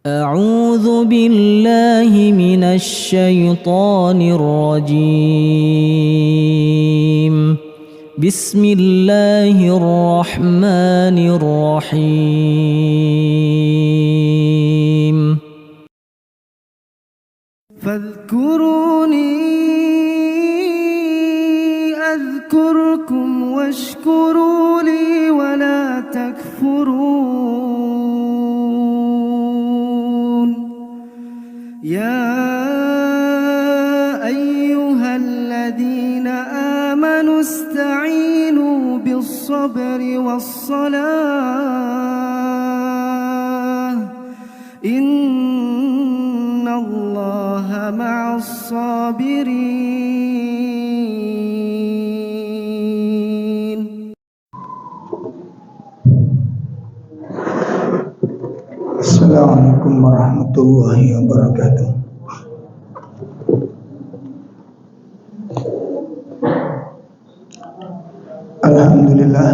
أعوذ بالله من الشيطان الرجيم. بسم الله الرحمن الرحيم. فاذكروني أذكركم واشكروا لي ولا تكفرون. يا أيها الذين آمنوا استعينوا بالصبر والصلاة إن الله مع الصابرين. Assalamualaikum warahmatullahi wabarakatuh. Alhamdulillah,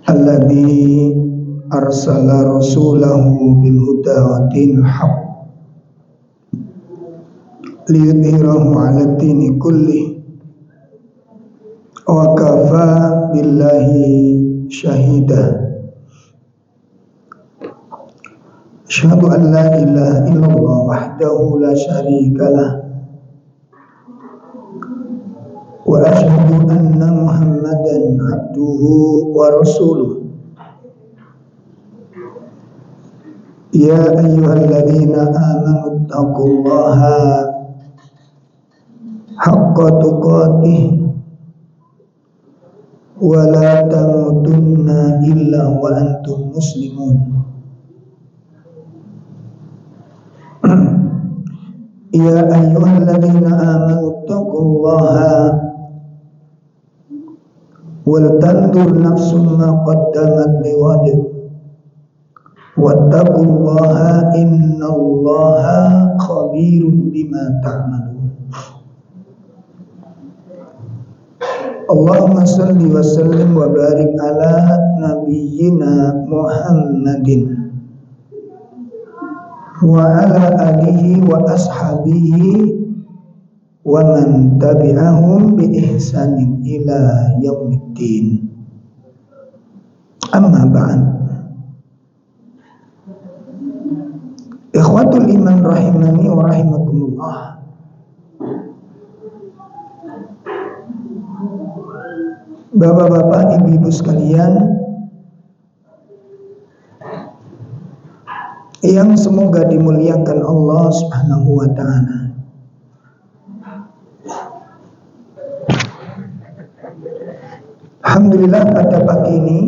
alladzi arsala rasulahu bil huda wa dinil haqq liyudhhirahu 'ala dini kulli wa kafa billahi syahida. Asyhadu an la ilaha illallah wahdahu la syarika lah wa asyhadu anna Muhammadan abduhu wa rasuluh. Ya ayyuhalladzina amanu taqullaha haqqa tuqatih wa la tamutunna illa wa antum muslimun. Ya ayyuhalladzina amanu taqullaha wal tanzur nafsum ma qaddamat lighad wattaqullaha innallaha khabirun bima ta'malun. Allahumma salli wa sallim wa barik ala nabiyyina Muhammadin wa ala alihi wa ashabihi wa man tabi'ahum bi ihsanin ila yaumiddin. Amma ba'd. Ikhwatul iman rahimani wa rahimakumullah. Bapak-bapak, ibu-ibu sekalian yang semoga dimuliakan Allah Subhanahu wa ta'ala. Alhamdulillah, pada pagi ini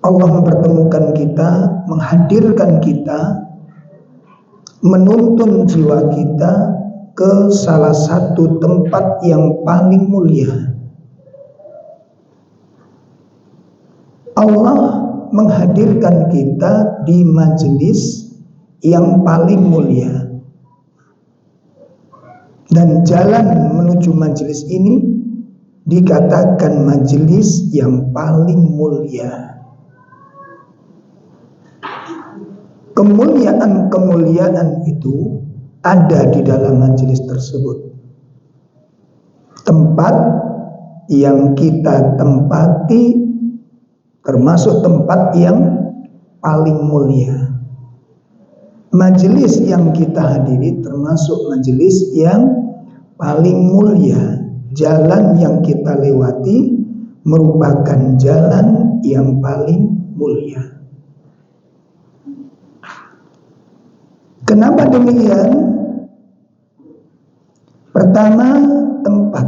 Allah mempertemukan kita, menghadirkan kita, menuntun jiwa kita ke salah satu tempat yang paling mulia. Allah menghadirkan kita di majelis yang paling mulia, dan jalan menuju majelis ini dikatakan majelis yang paling mulia. Kemuliaan-kemuliaan itu ada di dalam majelis tersebut. Tempat yang kita tempati termasuk tempat yang paling mulia. Majelis yang kita hadiri termasuk majelis yang paling mulia. Jalan yang kita lewati merupakan jalan yang paling mulia. Kenapa demikian? Pertama, tempat.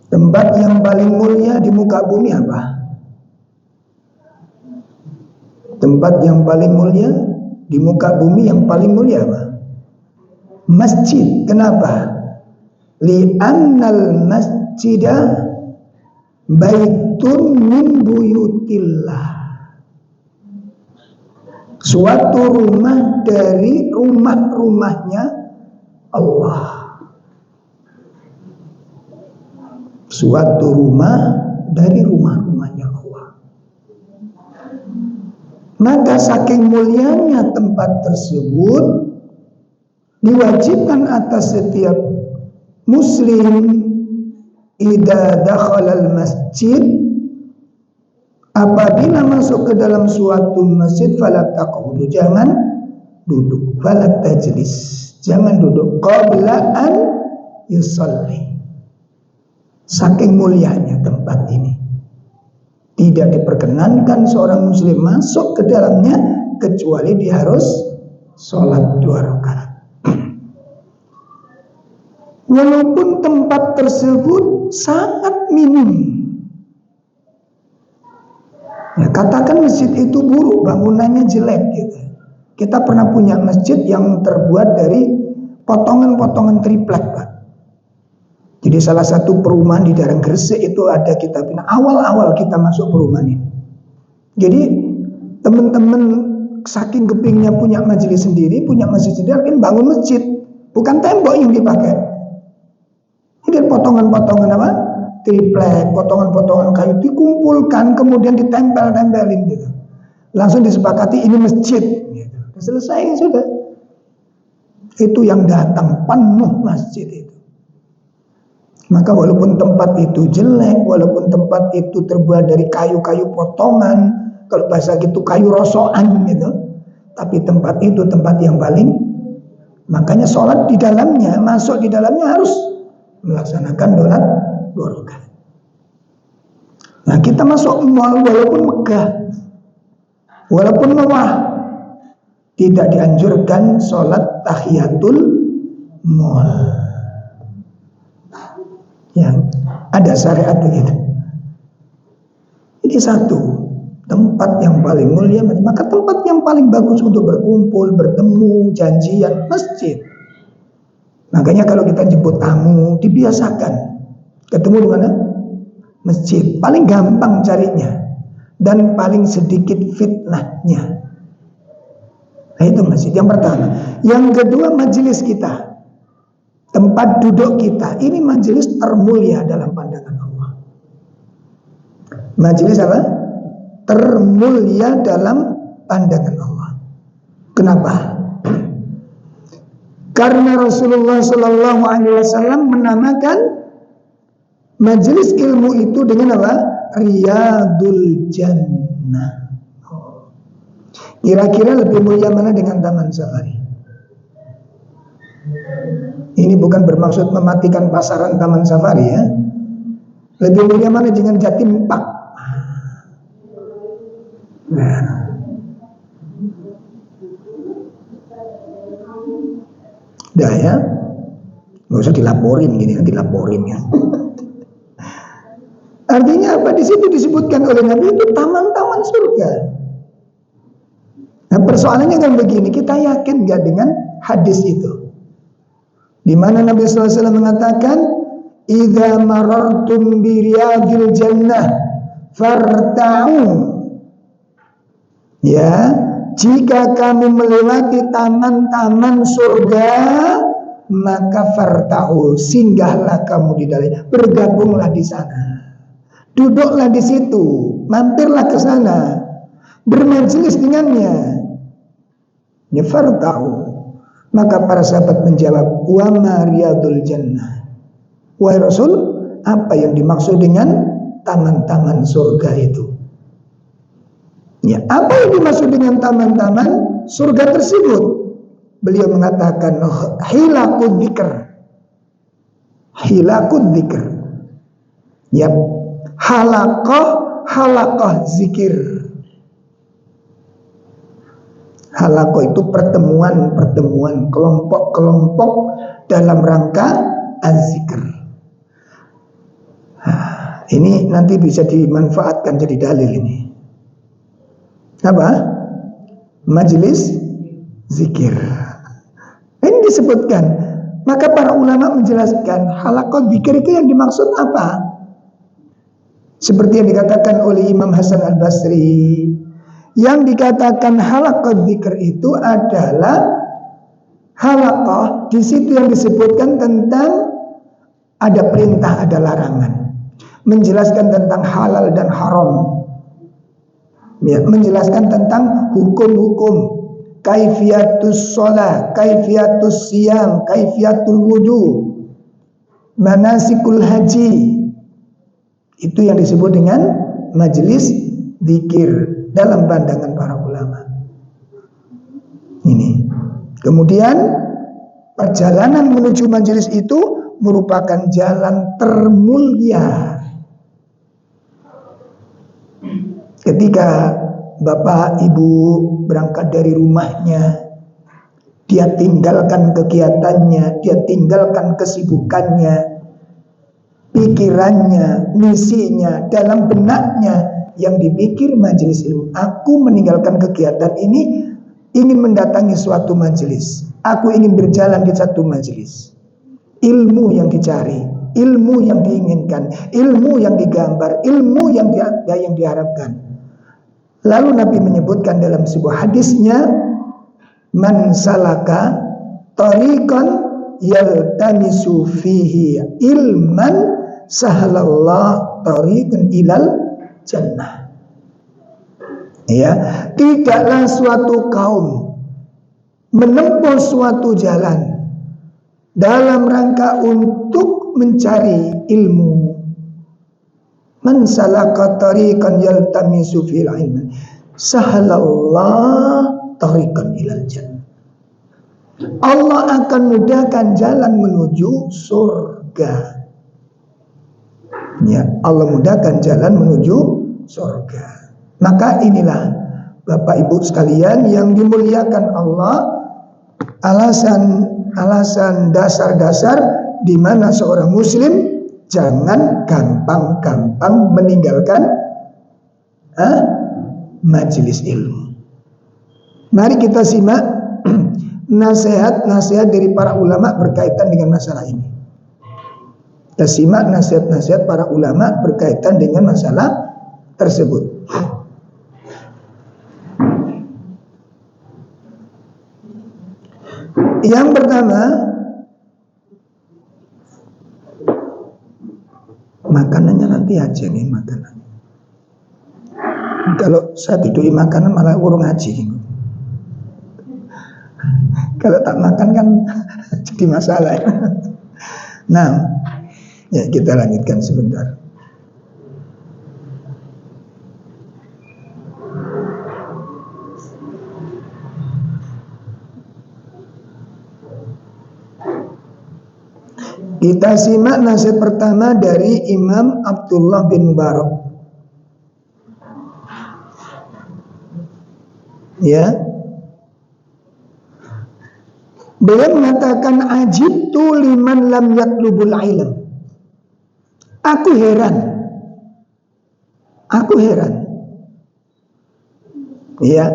Tempat yang paling mulia di muka bumi apa? Tempat yang paling mulia di muka bumi yang paling mulia apa? Masjid. Kenapa? Li'annal masjidah baitun min buyutillah. Suatu rumah dari rumah-rumahnya Allah. suatu rumah dari rumah-rumahnya Allah. Maka saking mulianya tempat tersebut, diwajibkan atas setiap muslim idza dakhala al-masjid, apabila masuk ke dalam suatu masjid, fala taqudu, jangan duduk, fala tajlis, jangan duduk, qabla an yusalli. Saking mulianya tempat ini, tidak diperkenankan seorang muslim masuk ke dalamnya kecuali dia harus sholat 2 rakaat. Walaupun tempat tersebut sangat minim. Ya, katakan masjid itu buruk, bangunannya jelek gitu. Kita pernah punya masjid yang terbuat dari potongan-potongan triplek, Pak. Jadi salah satu perumahan di daerah Gresik itu ada kita pindah. Awal-awal kita masuk perumahan ini. Jadi teman-teman saking kepingnya punya majelis sendiri, punya masjid sendiri, akhirnya bangun masjid. Bukan tembok yang dipakai. Ini potongan-potongan apa? Triplek, potongan-potongan kayu dikumpulkan, kemudian ditempel-tempelin gitu. Langsung disepakati ini masjid. Gitu. Selesai sudah. Itu yang datang penuh masjid itu. Maka walaupun tempat itu jelek, walaupun tempat itu terbuat dari kayu-kayu potongan, kalau bahasa gitu kayu rosokan gitu, tapi tempat itu tempat yang paling, makanya sholat di dalamnya, masuk di dalamnya harus melaksanakan sholat 2 rakaat. Nah kita masuk mall walaupun megah, walaupun mewah, tidak dianjurkan sholat tahiyatul mall. Yang ada syariat begitu. Ini satu tempat yang paling mulia. Maka tempat yang paling bagus untuk berkumpul, bertemu, janjian, masjid. Makanya kalau kita jemput tamu, dibiasakan ketemu di mana? Masjid. Paling gampang carinya dan paling sedikit fitnahnya. Nah itu masjid yang pertama. Yang kedua, majelis kita, tempat duduk kita. Ini majelis termulia dalam pandangan Allah. Majelis apa? Termulia dalam pandangan Allah. Kenapa? Karena Rasulullah SAW menamakan majelis ilmu itu dengan apa? Riyadul Jannah. Kira-kira lebih mulia mana dengan Taman Safari? Ini bukan bermaksud mematikan pasaran Taman Safari ya. Lebih mulia mana dengan Jatim Park? Nah. Dah ya. Nggak usah dilaporin gini, dilaporin ya. Artinya apa? Di situ disebutkan oleh Nabi itu taman-taman surga. Nah persoalannya kan begini, kita yakin nggak dengan hadis itu? Di mana Nabi SAW mengatakan, "Idza marartum bi riyadil jannah farta'u." Ya, jika kamu melewati taman-taman surga, maka farta'u, singgahlah kamu di dalamnya, bergabunglah di sana. Duduklah di situ, mampirlah ke sana, bermajelis dengannya. Ya farta'u. Maka para sahabat menjawab, wa ma riyadul jannah. Wahai Rasul, apa yang dimaksud dengan taman-taman surga itu? Ya, apa yang dimaksud dengan taman-taman surga tersebut? Beliau mengatakan hilakud dzikr. Hilakud dzikr. Ya, halaqah zikir. Halaqah itu pertemuan-pertemuan, kelompok-kelompok dalam rangka az-zikr. Ini nanti bisa dimanfaatkan jadi dalil ini. Apa? Majelis zikir. Ini disebutkan. Maka para ulama menjelaskan halaqah zikir itu yang dimaksud apa? Seperti yang dikatakan oleh Imam Hasan Al-Basri. Yang dikatakan halaqah dzikr itu adalah halaqah, di situ yang disebutkan tentang ada perintah, ada larangan. menjelaskan tentang halal dan haram, ya, menjelaskan tentang hukum-hukum, kaifiatus sholat, kaifiatus siyam, kaifiatul wudu, manasikul haji. Itu yang disebut dengan majelis zikir dalam pandangan para ulama. Ini. Kemudian perjalanan menuju majelis itu merupakan jalan termulia. Ketika bapak ibu berangkat dari rumahnya, dia tinggalkan kegiatannya, dia tinggalkan kesibukannya, pikirannya, misinya, dalam benaknya yang dipikir majelis ilmu. Aku meninggalkan kegiatan ini, ingin mendatangi suatu majelis. Aku ingin berjalan di satu majelis. Ilmu yang dicari, ilmu yang diinginkan, ilmu yang digambar, ilmu yang diharapkan. Lalu Nabi menyebutkan dalam sebuah hadisnya, man salaka tariqan yaltamisu fihi ilman sahalallah tariqan ilal jannah. Ya, tidaklah suatu kaum menempuh suatu jalan dalam rangka untuk mencari ilmu. Man salaka tariqan yaltamisu fil ilmi sahalallah tariqan ilal jannah. Allah akan mudahkan jalan menuju surga. Ya, Allah mudahkan jalan menuju surga. Maka inilah Bapak Ibu sekalian yang dimuliakan Allah, alasan dasar-dasar di mana seorang muslim jangan gampang-gampang meninggalkan majelis ilmu. Mari kita simak nasihat-nasihat dari para ulama berkaitan dengan masalah ini. Kita simak nasihat-nasihat para ulama berkaitan dengan masalah tersebut. Yang pertama, makanannya nanti aja nih makanan. Kalau saya tidurin makanan malah urung ngaji. Kalau tak makan kan jadi masalah. Nah, ya kita lanjutkan sebentar. Kita simak nasihat pertama dari Imam Abdullah bin Mubarak. Ya. Beliau mengatakan ajibtu liman lam yatlubul ilm. Aku heran. Ya,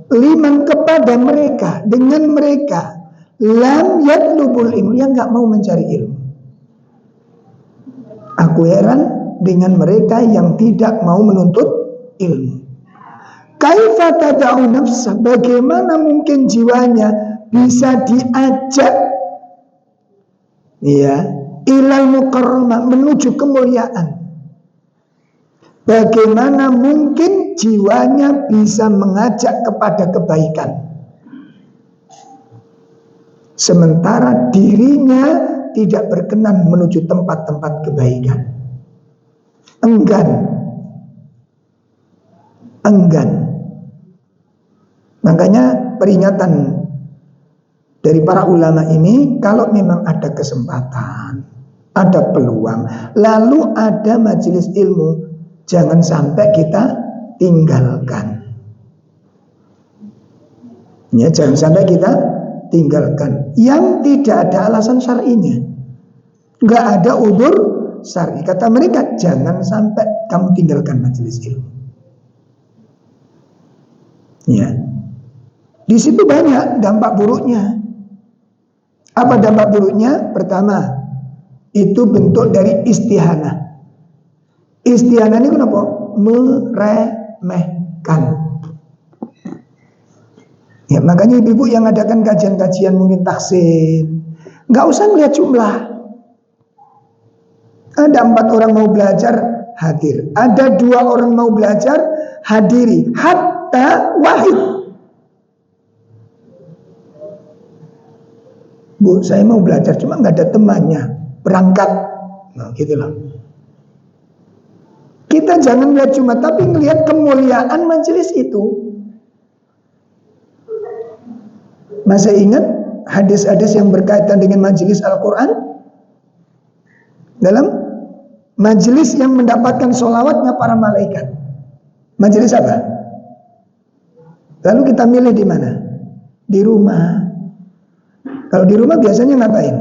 liman kepada mereka, dengan mereka lam yatlubul ilm, yang enggak mau mencari ilmu. Aku heran dengan mereka yang tidak mau menuntut ilmu. Kaifa tad'u nafsa, bagaimana mungkin jiwanya bisa diajak ya ilal mukarramah, menuju kemuliaan. Bagaimana mungkin jiwanya bisa mengajak kepada kebaikan, sementara dirinya tidak berkenan menuju tempat-tempat kebaikan. Enggan. Makanya peringatan dari para ulama ini, kalau memang ada kesempatan, ada peluang, lalu ada majelis ilmu, jangan sampai kita tinggalkan. Ya, jangan sampai kita tinggalkan yang tidak ada alasan syar'inya, nggak ada udzur syar'i. Kata mereka, jangan sampai kamu tinggalkan majelis ilmu. Ya, di situ banyak dampak buruknya. Apa dampak buruknya? Pertama, itu bentuk dari istihanah. Istihanah ini kenapa? Meremehkan. Ya, makanya ibu-ibu yang adakan kajian-kajian mungkin tahsin, nggak usah melihat jumlah. Ada 4 orang mau belajar, hadir. Ada 2 orang mau belajar, hadiri. Hatta wahid. Bu, saya mau belajar, cuma nggak ada temannya. Berangkat. Nah, gitu loh. Kita jangan lihat cuma, tapi ngelihat kemuliaan majelis itu. Masih ingat hadis-hadis yang berkaitan dengan majelis Al-Quran? Dalam majelis yang mendapatkan sholawatnya para malaikat. Majelis apa? Lalu kita milih di mana? Di rumah. Kalau di rumah biasanya ngapain?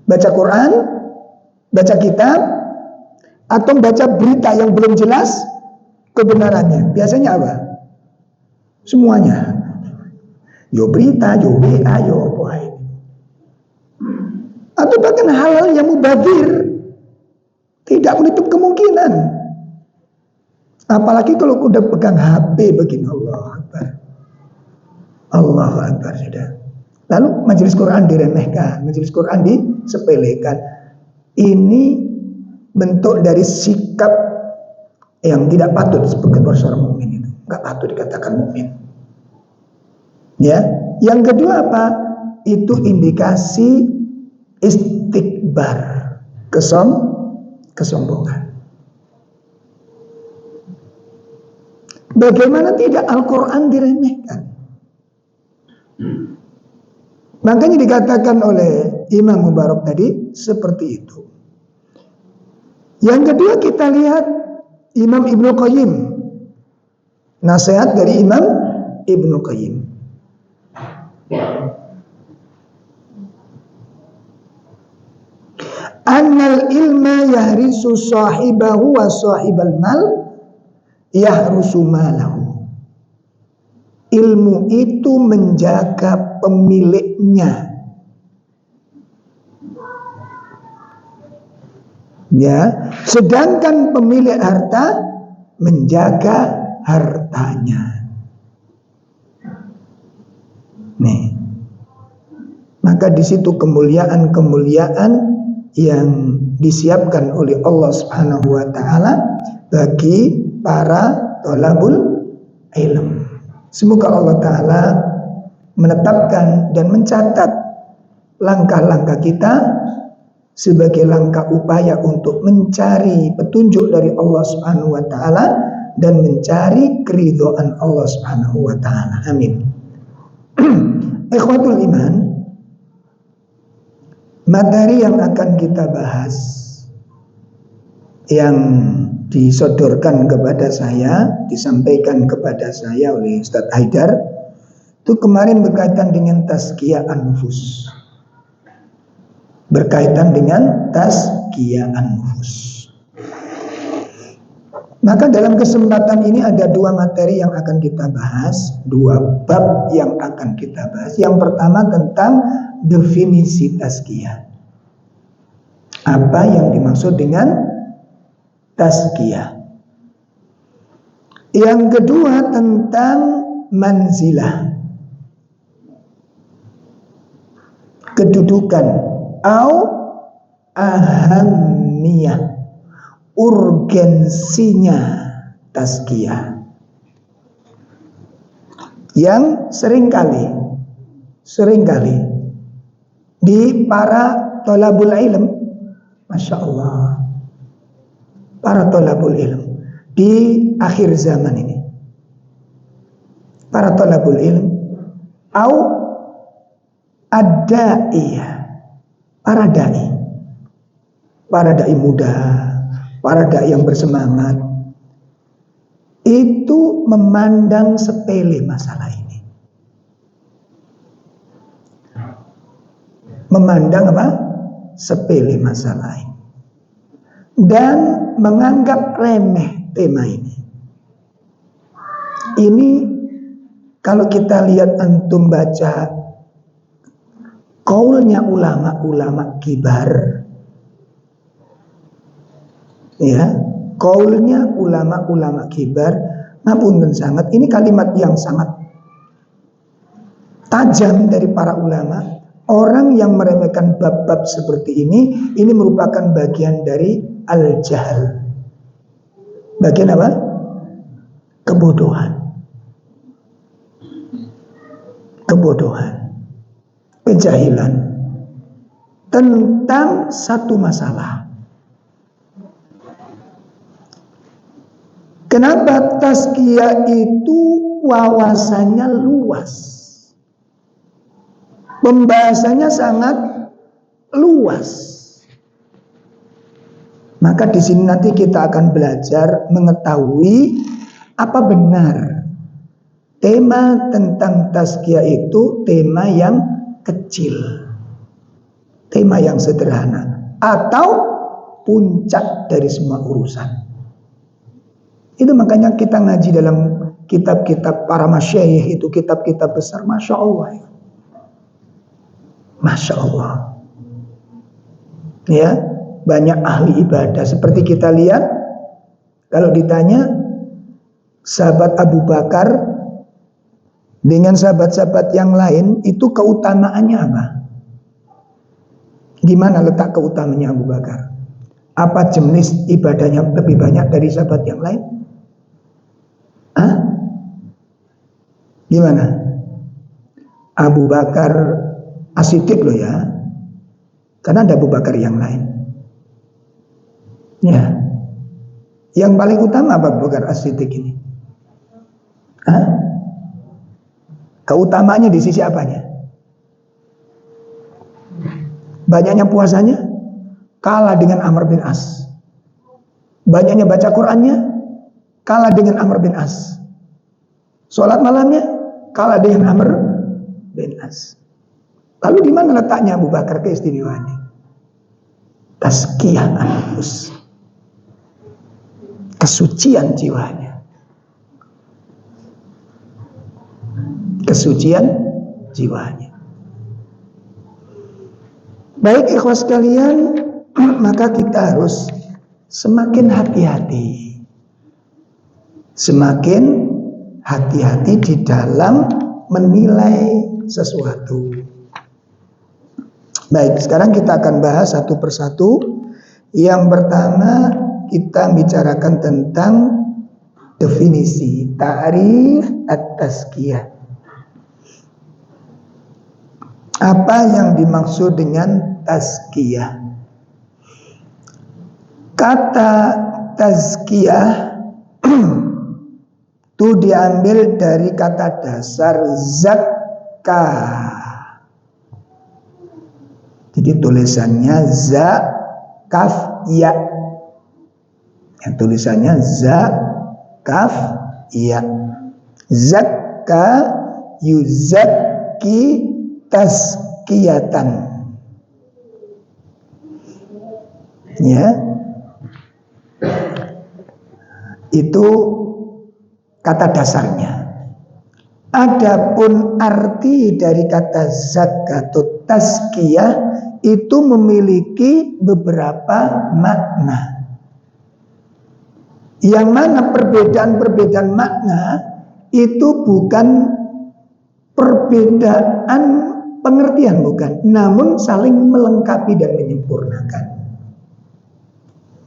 Baca Quran, baca kitab, atau baca berita yang belum jelas kebenarannya. Biasanya apa? Semuanya. Yo berita, yo WA, yo apa ini. Atau bahkan hal-hal yang mubazir, tidak menutup kemungkinan. Apalagi kalau udah pegang HP begini, Allah Akbar. Allah Akbar sudah. Lalu majelis Quran diremehkan, majelis Quran disepelekan. Ini bentuk dari sikap yang tidak patut sebagai seorang mukmin itu. Enggak patut dikatakan mukmin. Ya, yang kedua apa? Itu indikasi istikbar, kesombongan. Bagaimana tidak Al-Quran diremehkan? Makanya dikatakan oleh Imam Mubarak tadi seperti itu. Yang kedua kita lihat Imam Ibnu Qayyim. Nasihat dari Imam Ibnu Qayyim. Annal ilma yahrisu sahibahu wa sahibal mal yahrusu malahu. Ilmu itu menjaga pemiliknya. Ya, sedangkan pemilik harta menjaga hartanya. Nih. Maka di situ kemuliaan-kemuliaan yang disiapkan oleh Allah Subhanahu wa taala bagi para thalabul ilm. Semoga Allah taala menetapkan dan mencatat langkah-langkah kita sebagai langkah upaya untuk mencari petunjuk dari Allah Subhanahu wa taala dan mencari keridhaan Allah Subhanahu wa taala. Amin. Ikhwatul iman, materi yang akan kita bahas yang disodorkan kepada saya, disampaikan kepada saya oleh Ustadz Haidar, itu kemarin berkaitan dengan tazkiyah an-nufus. Berkaitan dengan tazkiyah an-nufus. Maka dalam kesempatan ini ada 2 materi yang akan kita bahas, 2 bab yang akan kita bahas. Yang pertama tentang definisi tazkiyah. Apa yang dimaksud dengan tazkiyah? Yang kedua tentang manzilah, kedudukan, au ahamiyah, urgensinya tazkiyah, yang seringkali di para thalabul ilm, Masya Allah, para thalabul ilm di akhir zaman ini, para thalabul ilm au ad-da'iyah, para dai muda, para dai yang bersemangat, itu memandang sepele masalah ini. Memandang apa? Sepele masalah ini. Dan menganggap remeh tema ini. Ini kalau kita lihat antum baca kaulnya ulama-ulama kibar, ya, kaulnya ulama-ulama kibar, ngapunten sangat, ini kalimat yang sangat tajam dari para ulama. Orang yang meremehkan bab-bab seperti ini merupakan bagian dari al-jahl. Bagian apa? Kebodohan. Kebodohan. Kejahilan tentang satu masalah. Kenapa tazkiyah itu wawasannya luas? Pembahasannya sangat luas. Maka di sini nanti kita akan belajar mengetahui apa benar tema tentang tazkiyah itu tema yang kecil, tema yang sederhana, atau puncak dari semua urusan. Itu makanya kita ngaji dalam kitab-kitab para masyayikh itu, kitab-kitab besar, Masya Allah. Masya Allah. Ya, banyak ahli ibadah. Seperti kita lihat, kalau ditanya sahabat Abu Bakar dengan sahabat-sahabat yang lain, itu keutamaannya apa? Di mana letak keutamaannya Abu Bakar? Apa jenis ibadahnya lebih banyak dari sahabat yang lain? Hah? Gimana? Abu Bakar As-Siddiq loh ya. Karena ada Abu Bakar yang lain. Ya. Yang paling utama Abu Bakar As-Siddiq ini. Hah? Keutamaannya di sisi apanya? Banyaknya puasanya kalah dengan Amr bin As. Banyaknya baca Qur'annya kalah dengan Amr bin As. Sholat malamnya kalah dengan Amr bin As. Lalu di mana letaknya Abu Bakar keistimewaannya? Tazkiyah an-nufus. Kesucian jiwanya. Kesucian jiwanya. Baik ikhwas sekalian, maka kita harus semakin hati-hati. Semakin hati-hati di dalam menilai sesuatu. Baik, sekarang kita akan bahas satu persatu. Yang pertama kita bicarakan tentang definisi ta'rif at-tazkiyah. Apa yang dimaksud dengan tazkiyah? Kata tazkiyah itu diambil dari kata dasar zakka. Jadi tulisannya za kaf ya. Yang tulisannya za kaf ya. Zakka yuzakki tazkiyatan. Ya. Itu kata dasarnya. Adapun arti dari kata zakatut tazkiyah itu memiliki beberapa makna. Yang mana perbedaan-perbedaan makna itu bukan perbedaan pengertian, bukan, namun saling melengkapi dan menyempurnakan.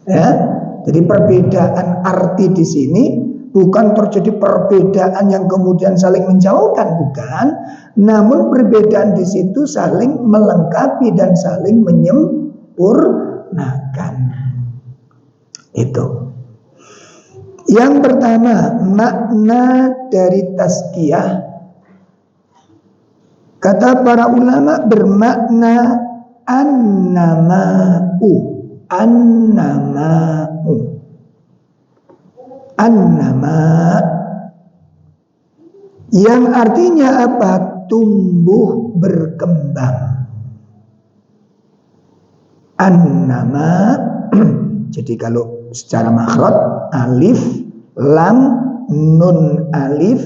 Ya, jadi perbedaan arti di sini bukan terjadi perbedaan yang kemudian saling menjauhkan, bukan, namun perbedaan di situ saling melengkapi dan saling menyempurnakan. Itu. Yang pertama, makna dari tazkiyah, kata para ulama, bermakna an-nama'u. An-nama'u. An-nama, yang artinya apa? Tumbuh berkembang. An-nama. Jadi kalau secara makhraj, alif, lam, nun alif,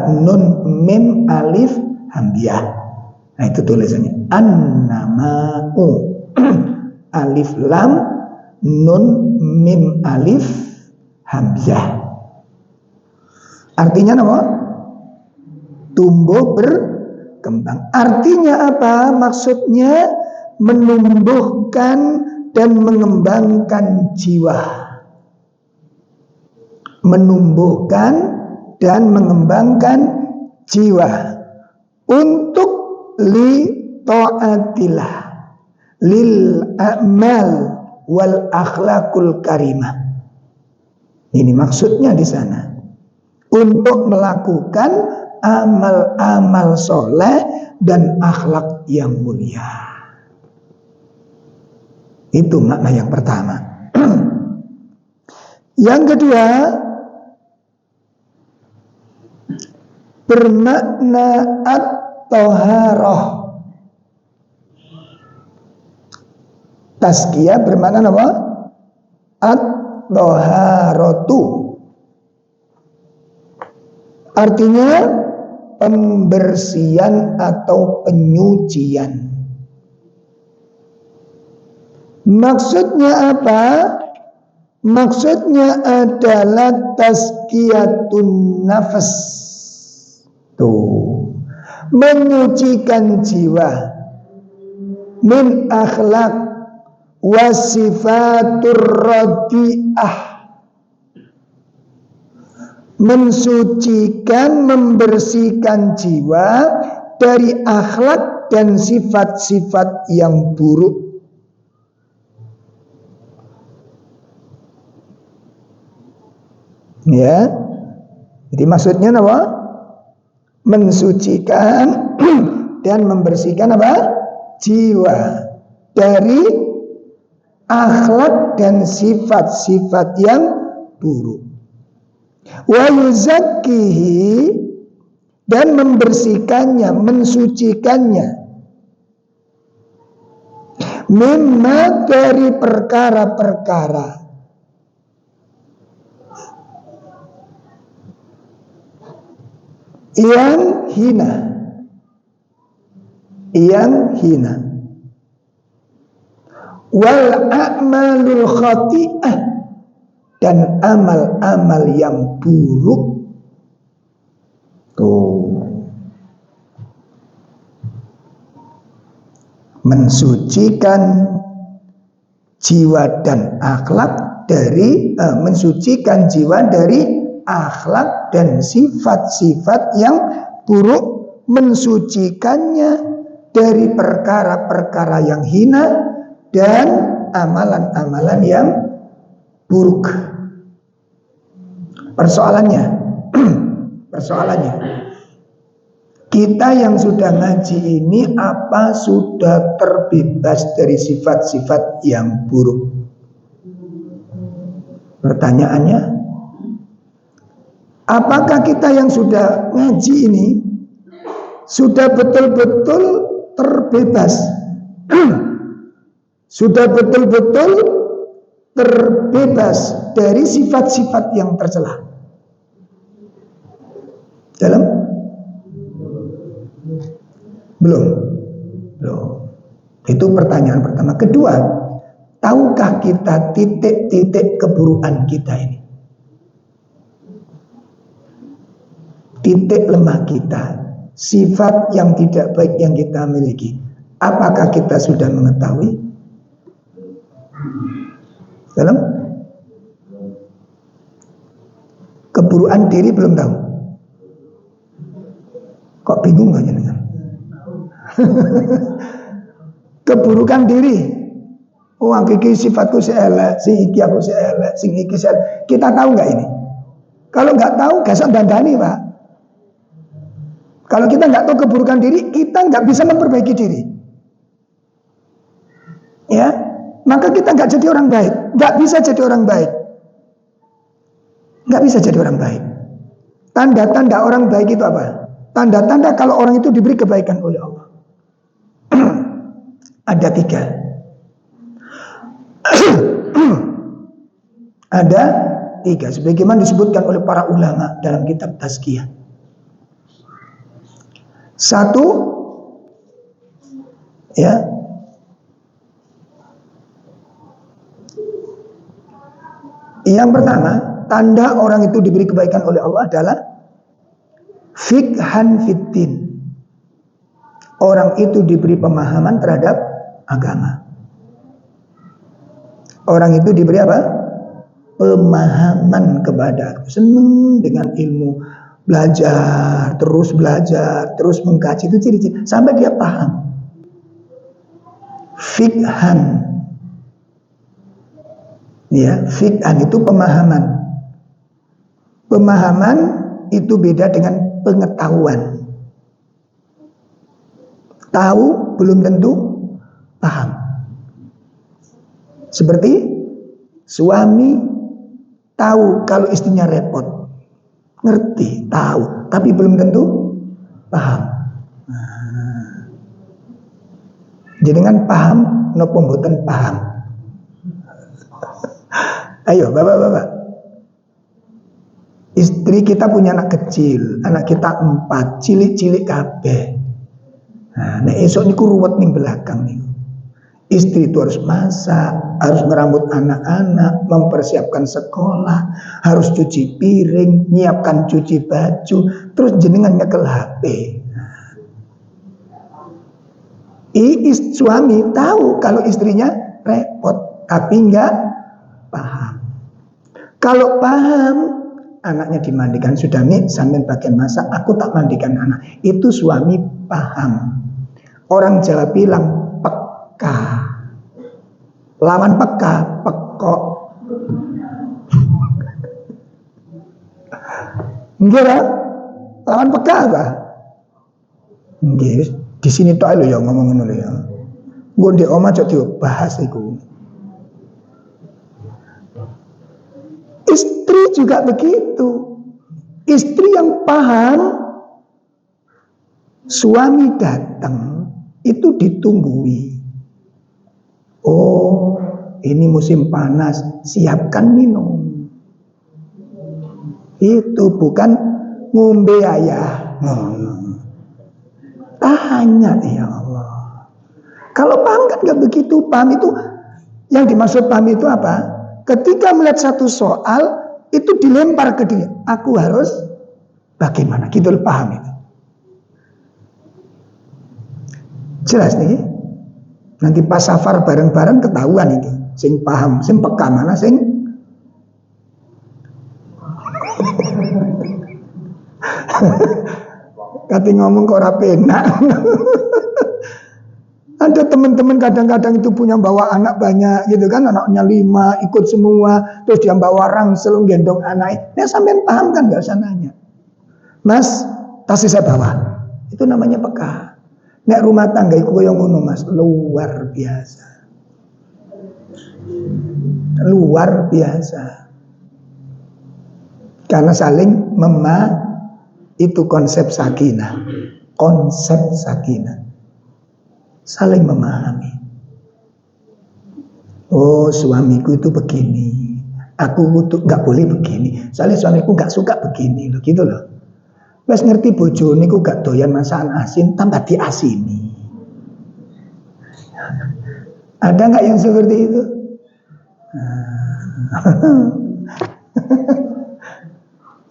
nun mim alif, hamzah. Nah itu tulisannya an-nama'u. Alif lam, nun mim alif, hamzah. Artinya apa? Tumbuh berkembang. Artinya apa? Maksudnya menumbuhkan dan mengembangkan jiwa. Menumbuhkan dan mengembangkan jiwa untuk li ta'atillah, lil a'mal wal akhlakul karimah. Ini maksudnya di sana. Untuk melakukan amal-amal soleh dan akhlak yang mulia. Itu makna yang pertama. Yang kedua, bermakna at-taharah. Tazkiyah bermakna apa? At-taharatu. Artinya pembersihan atau penyucian. Maksudnya apa? Maksudnya adalah tazkiyatun nafas. Tuh, menyucikan jiwa min akhlak wasifatur radi'ah. Mensucikan, membersihkan jiwa dari akhlak dan sifat-sifat yang buruk. Ya, jadi maksudnya apa? Mensucikan dan membersihkan apa? Jiwa dari akhlak dan sifat-sifat yang buruk. Wa yuzakkihi, dan membersihkannya, mensucikannya, mimma, dari perkara-perkara yang hina, wal a'malul khati'ah, dan amal-amal yang buruk. Tuh, mensucikan jiwa dan akhlak dari mensucikan jiwa dari akhlak dan sifat-sifat yang buruk, mensucikannya dari perkara-perkara yang hina dan amalan-amalan yang buruk. Persoalannya kita yang sudah ngaji ini apa sudah terbebas dari sifat-sifat yang buruk? Pertanyaannya, apakah kita yang sudah ngaji ini sudah betul-betul terbebas? Sudah betul-betul terbebas dari sifat-sifat yang tercela? Belum. Itu pertanyaan pertama. Kedua, tahukah kita titik-titik keburukan kita ini? Titik lemah kita, sifat yang tidak baik yang kita miliki. Apakah kita sudah mengetahui? Dalam keburukan diri belum tahu. Kok bingung aja dengan keburukan diri? Oh, iki sifatku elek, sing iki aku elek, sing iki elek. Kita tahu nggak ini? Kalau nggak tahu, gak usah dandani, Pak. Kalau kita nggak tahu keburukan diri, kita nggak bisa memperbaiki diri. Ya, maka kita nggak jadi orang baik, nggak bisa jadi orang baik, nggak bisa jadi orang baik. Tanda-tanda orang baik itu apa? Tanda-tanda kalau orang itu diberi kebaikan oleh Allah. Ada 3. Ada 3, sebagaimana disebutkan oleh para ulama dalam kitab Tazkiyah. 1, ya, yang pertama, tanda orang itu diberi kebaikan oleh Allah adalah fikhan fiddin, Orang itu diberi pemahaman terhadap agama. Orang itu diberi apa? Pemahaman kepada, senang dengan ilmu, belajar, terus mengkaji, itu ciri-ciri sampai dia paham. Fikhan, ya, fikhan itu pemahaman. Pemahaman itu beda dengan pengetahuan. Tahu belum tentu paham. Seperti suami tahu kalau istrinya repot, ngerti, tahu, tapi belum tentu paham. Jadi kan paham, nopo mboten paham. Ayo bapak-bapak, istri kita punya anak kecil, anak kita 4, cilik-cilik kabeh. Nah esok niku ruwet ning belakang nih. Istri itu harus masak, harus ngerambut anak-anak, mempersiapkan sekolah, harus cuci piring, nyiapkan cuci baju, terus jenengan nyekel HP. Suami tahu kalau istrinya repot, tapi enggak paham. Kalau paham, anaknya dimandikan, sudah nih sambil bagian masak, aku tak mandikan anak. Itu suami paham. Orang Jawa bilang peka. Lawan peka, pekok. Enggak, lawan peka apa? Nggih, di sini tok lho ya ngomong ngono lho ya. Nggo ndek omah cok dibahas iku. Istri juga begitu. Istri yang paham, suami datang itu ditunggui. Oh, ini musim panas, siapkan minum. Itu bukan ngombe ayah. Tanya, ya Allah. Kalau paham kan gak begitu. Paham itu, yang dimaksud paham itu apa? Ketika melihat satu soal, itu dilempar ke dia. Aku harus bagaimana? Gitu loh, paham itu. Jelas nih. Nanti pas safar bareng-bareng ketahuan itu. Sing paham, sing peka mana sing. Kati ngomong kok ora penak. Ada teman-teman kadang-kadang itu punya bawa anak banyak gitu kan, anaknya 5 ikut semua, terus dia bawa rangsel gendong anak. Ya sampean paham kan, gak usah nanya. Mas, tasnya saya bawa. Itu namanya peka. Nek rumah tangga iku koyo ngono Mas, luar biasa. Luar biasa. Karena saling itu konsep sakinah. Konsep sakinah. Saling memahami. Oh, suamiku itu begini. Aku tuh nggak boleh begini. Soalnya suamiku nggak suka begini loh, gitu loh. Wes ngerti bojo niku gak doyan masakan asin, tambah diasini. Ada nggak yang seperti itu?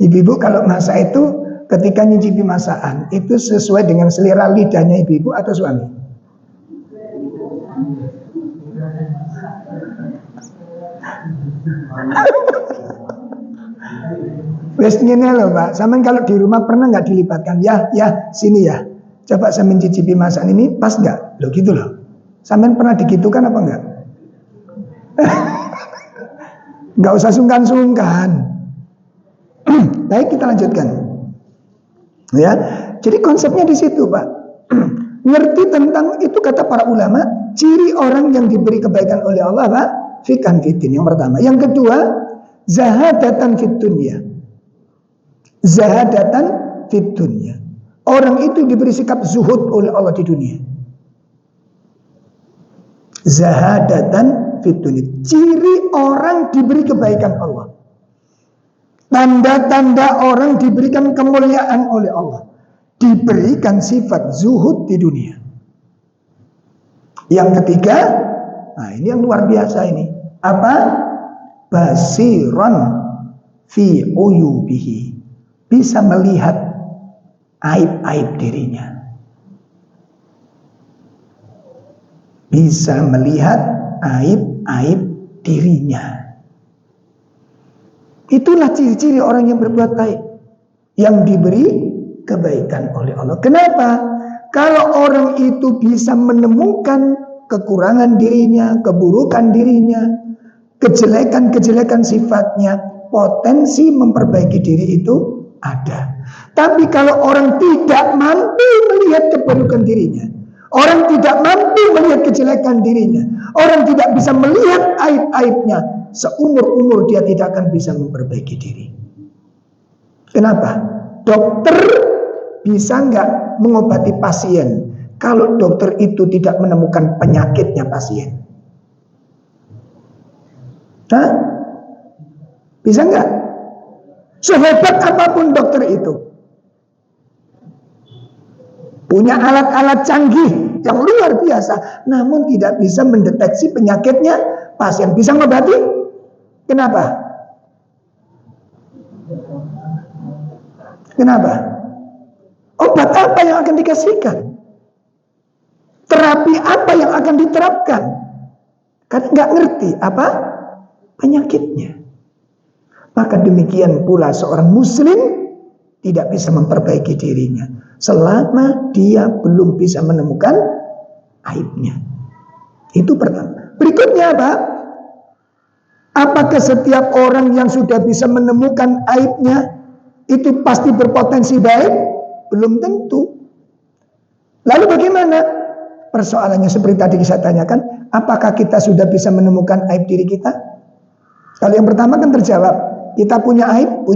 Ibu-ibu kalau masak itu ketika nyicipi masakan itu sesuai dengan selera lidahnya ibu-ibu atau suami? Wes ngene lho Mbak, sampean kalau di rumah pernah nggak dilibatkan? Ya, sini ya. Coba saya mencicipi masakan ini, pas nggak? Loh gitu loh. Sampean pernah digitukan apa enggak? Nggak usah sungkan-sungkan. Baik, kita lanjutkan. Ya, jadi konsepnya di situ Pak. Ngerti tentang itu kata para ulama, ciri orang yang diberi kebaikan oleh Allah Pak, fiqhan fiddin yang pertama. Yang kedua, zahadatan fid dunya. Zahadatan fid dunya. Orang itu diberi sikap zuhud oleh Allah di dunia. Zahadatan fid dunya. Ciri orang diberi kebaikan Allah. Tanda-tanda orang diberikan kemuliaan oleh Allah. Diberikan sifat zuhud di dunia. Yang ketiga, nah ini yang luar biasa ini. Apa? Basiran fi uyubihi. Bisa melihat aib-aib dirinya. bisa melihat aib-aib dirinya. Itulah ciri-ciri orang yang berbuat baik, yang diberi kebaikan oleh Allah. Kenapa? Kalau orang itu bisa menemukan kekurangan dirinya, keburukan dirinya, kejelekan-kejelekan sifatnya, potensi memperbaiki diri itu ada. Tapi kalau orang tidak mampu melihat keburukan dirinya, orang tidak mampu melihat kejelekan dirinya, orang tidak bisa melihat aib-aibnya, seumur-umur dia tidak akan bisa memperbaiki diri. Kenapa? Dokter bisa nggak mengobati pasien kalau dokter itu tidak menemukan penyakitnya pasien? Hah? Bisa nggak? Sehebat apapun dokter itu, punya alat-alat canggih yang luar biasa, namun tidak bisa mendeteksi penyakitnya pasien. Bisa mengobati? Kenapa? Kenapa? Obat apa yang akan dikasihkan? Terapi apa yang akan diterapkan? Karena nggak ngerti apa penyakitnya. Maka demikian pula seorang muslim tidak bisa memperbaiki dirinya selama dia belum bisa menemukan aibnya. Itu pertama. Berikutnya apa? Apakah setiap orang yang sudah bisa menemukan aibnya itu pasti berpotensi baik? Belum tentu. Lalu bagaimana? Persoalannya seperti tadi saya tanyakan, apakah kita sudah bisa menemukan aib diri kita? Kalau yang pertama kan terjawab, kita punya aib,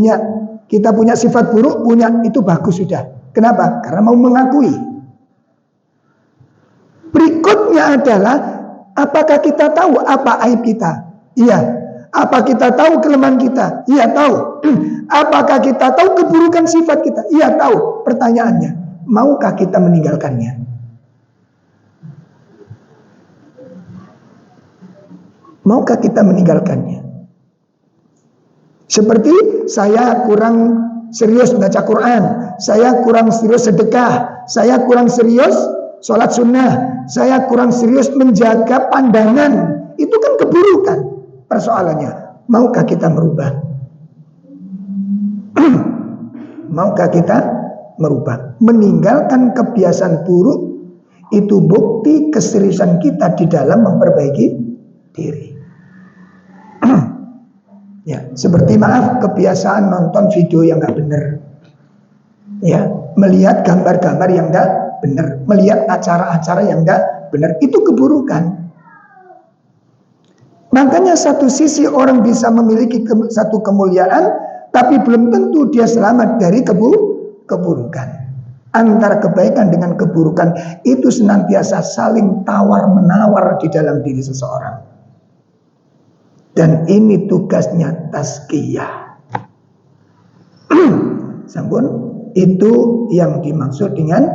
kita punya sifat buruk, itu bagus sudah. Kenapa? Karena mau mengakui. Berikutnya adalah, apakah kita tahu apa aib kita? Iya. Apa kita tahu kelemahan kita? Iya, tahu. Apakah kita tahu keburukan sifat kita? Iya, tahu. Pertanyaannya, maukah kita meninggalkannya? Maukah kita meninggalkannya? Seperti saya kurang serius baca Quran, saya kurang serius sedekah, saya kurang serius sholat sunnah, saya kurang serius menjaga pandangan. Itu kan keburukan. Persoalannya, maukah kita merubah? Maukah kita merubah? Meninggalkan kebiasaan buruk itu bukti keseriusan kita di dalam memperbaiki diri. Ya, seperti kebiasaan nonton video yang nggak benar, ya, melihat gambar-gambar yang nggak benar, melihat acara-acara yang nggak benar, itu keburukan. Makanya satu sisi orang bisa memiliki satu kemuliaan, tapi belum tentu dia selamat dari keburukan. Antara kebaikan dengan keburukan itu senantiasa saling tawar-menawar di dalam diri seseorang. Dan ini tugasnya tazkiyah. Sampun, itu yang dimaksud dengan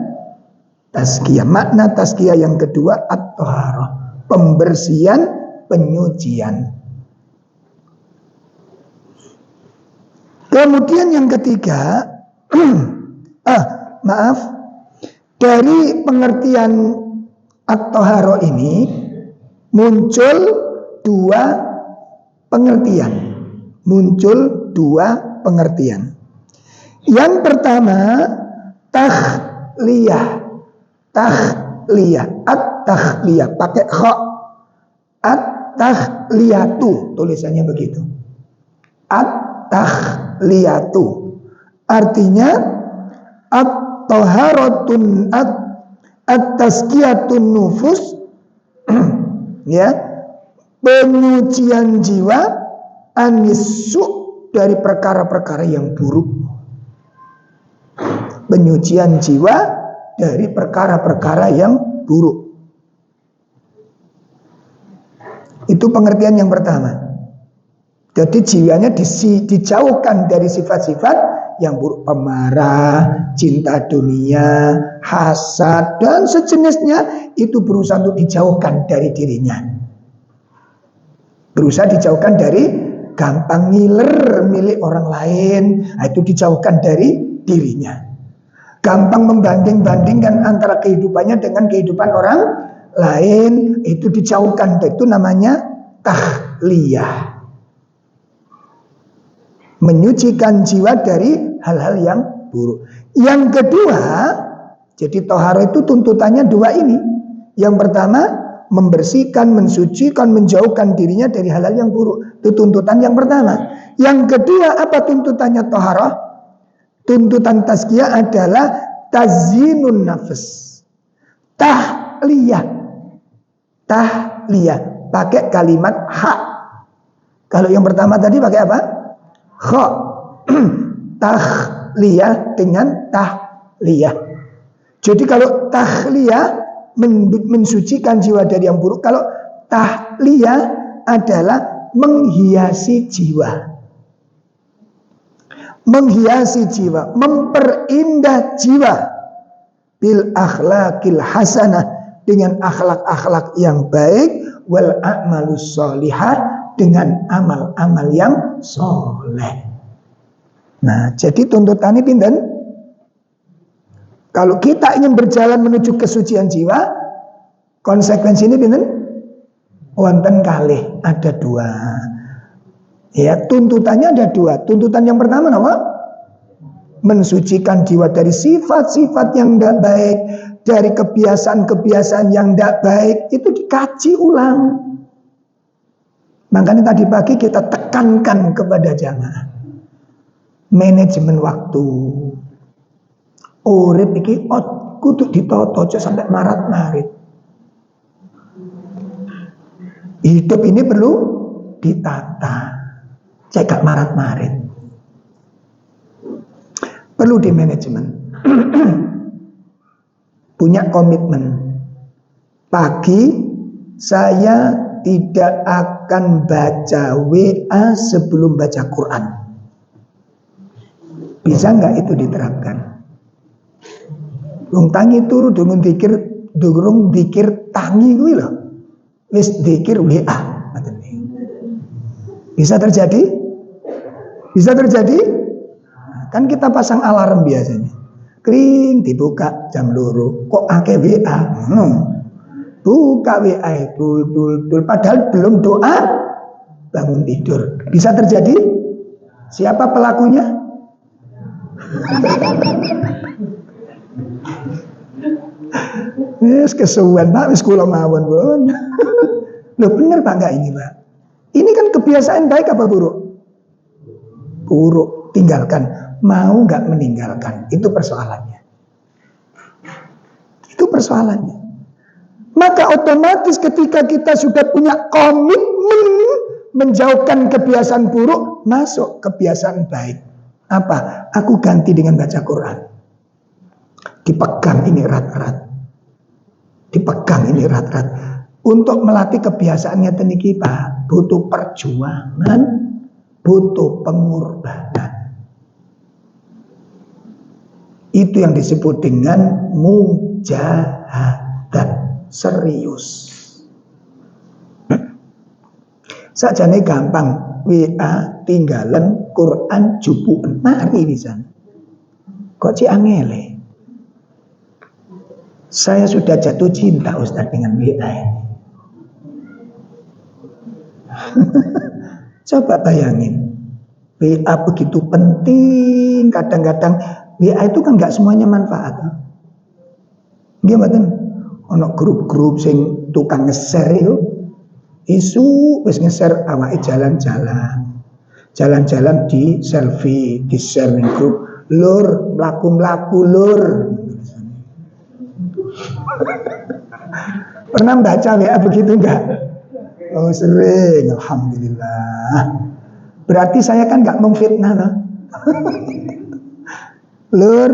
tazkiyah. Makna tazkiyah yang kedua, at-thaharah, pembersihan, penyucian. Kemudian yang ketiga, dari pengertian at-thaharah ini muncul dua pengertian. Yang pertama, tahliyah, at-tahliyah pakai kha, at-tahliyatu, tulisannya begitu. At-tahliyatu artinya at-taharatun, at-tazkiyatun nufus, ya, penyucian jiwa, anisu, dari perkara-perkara yang buruk. Penyucian jiwa dari perkara-perkara yang buruk. Itu pengertian yang pertama. Jadi jiwanya dijauhkan dari sifat-sifat yang buruk, pemarah, cinta dunia, hasad, dan sejenisnya. Itu berusaha untuk dijauhkan dari dirinya. Berusaha dijauhkan dari gampang ngiler milik orang lain. Itu dijauhkan dari dirinya. Gampang membanding-bandingkan antara kehidupannya dengan kehidupan orang lain itu dijauhkan. Itu namanya tahliyah. Menyucikan jiwa dari hal-hal yang buruk. Yang kedua, jadi toharo itu tuntutannya dua ini. Yang pertama, membersihkan, mensucikan, menjauhkan dirinya dari hal-hal yang buruk. Itu tuntutan yang pertama. Yang kedua, apa tuntutannya toharo? Tuntutan tazkiyah adalah tazyinun nafs. Tahliyah. Tahliyah. Pakai kalimat hak. Kalau yang pertama tadi pakai apa? Kha. Tahliyah dengan tahliyah. Jadi kalau tahliyah mensucikan jiwa dari yang buruk, kalau tahliyah adalah menghiasi jiwa. Menghiasi jiwa, memperindah jiwa bil akhlaqil hasanah, dengan akhlak-akhlak yang baik, wal a'malus sholihah, dengan amal-amal yang soleh. Nah, jadi tuntutannya pinten? Kalau kita ingin berjalan menuju kesucian jiwa, konsekuensi ini pinten? Wonten kalih, ada dua. Ya, tuntutannya ada dua. Tuntutan yang pertama apa? Mensucikan jiwa dari sifat-sifat yang tidak baik, dari kebiasaan-kebiasaan yang tidak baik, itu dikaji ulang. Makanya tadi pagi kita tekankan kepada jamaah manajemen waktu. Urip iki kudu ditoto aja sampai marat-marit. Hidup ini perlu ditata. Cek gak marat-marit. Perlu di manajemen. Punya komitmen. Pagi saya tidak akan baca WA sebelum baca Quran. Bisa nggak itu diterapkan? Wong tangi turu durung dikir tangi kuwi lho. Wis dikir WA. Bisa terjadi? Bisa terjadi? Kan kita pasang alarm biasanya. Kring dibuka jam 2. Kok akeh WA? Buka WA itu padahal belum doa bangun tidur. Bisa terjadi? Siapa pelakunya? Wis kesuwen Pak, wis kula mawon, Bun. Loh bener Pak enggak ini, Pak? Ini kan kebiasaan baik apa buruk? Buruk, tinggalkan. Mau enggak meninggalkan? Itu persoalannya. Itu persoalannya. Maka otomatis ketika kita sudah punya komitmen menjauhkan kebiasaan buruk, masuk kebiasaan baik. Apa? Aku ganti dengan baca Quran. Dipegang ini erat-erat. Dipegang ini erat-erat. Untuk melatih kebiasaannya teniki Pak, butuh perjuangan, butuh pengorbanan. Itu yang disebut dengan mujahadah. Serius. Sajane gampang, WA tinggalan Quran jupuken mari pisan. Kok cik angele? Saya sudah jatuh cinta Ustaz dengan WA ini. Coba bayangin, WA begitu penting. Kadang-kadang WA itu kan nggak semuanya manfaat. Gimana? Ono grup-grup sing tukang nge-share itu isu wis nge-share awake jalan-jalan di selfie, di share ning grup, lur mlaku-mlaku lur. Pernah baca WA begitu enggak? Oh sering, alhamdulillah. Berarti saya kan enggak memfitnah no? Lur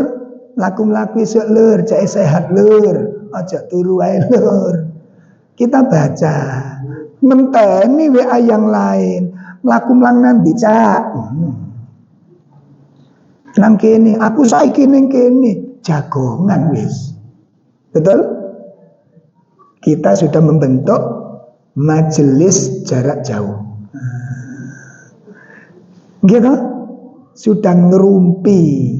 mlaku-mlaku esuk lur, jake sehat lur. Aja turu wae lur. Kita baca. Menteni WA yang lain. Mlaku-mlang nanti cak. Nang kene, aku saiki ning kene. Jagongan wis. Betul? Kita sudah membentuk majelis jarak jauh. Gitu? Sudah ngerumpi.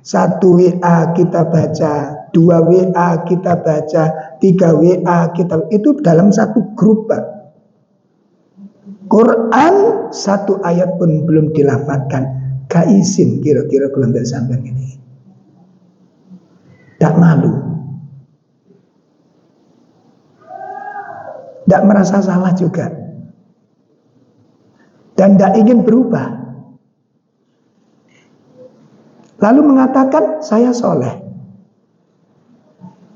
Satu WA kita baca 2 WA kita baca, 3 WA kita, itu dalam satu grup, Pak. Quran 1 ayat pun belum dilafadzkan, gak izin kira-kira kelompok sampai ini. Tak malu, tak merasa salah juga, dan tak ingin berubah. Lalu mengatakan saya soleh,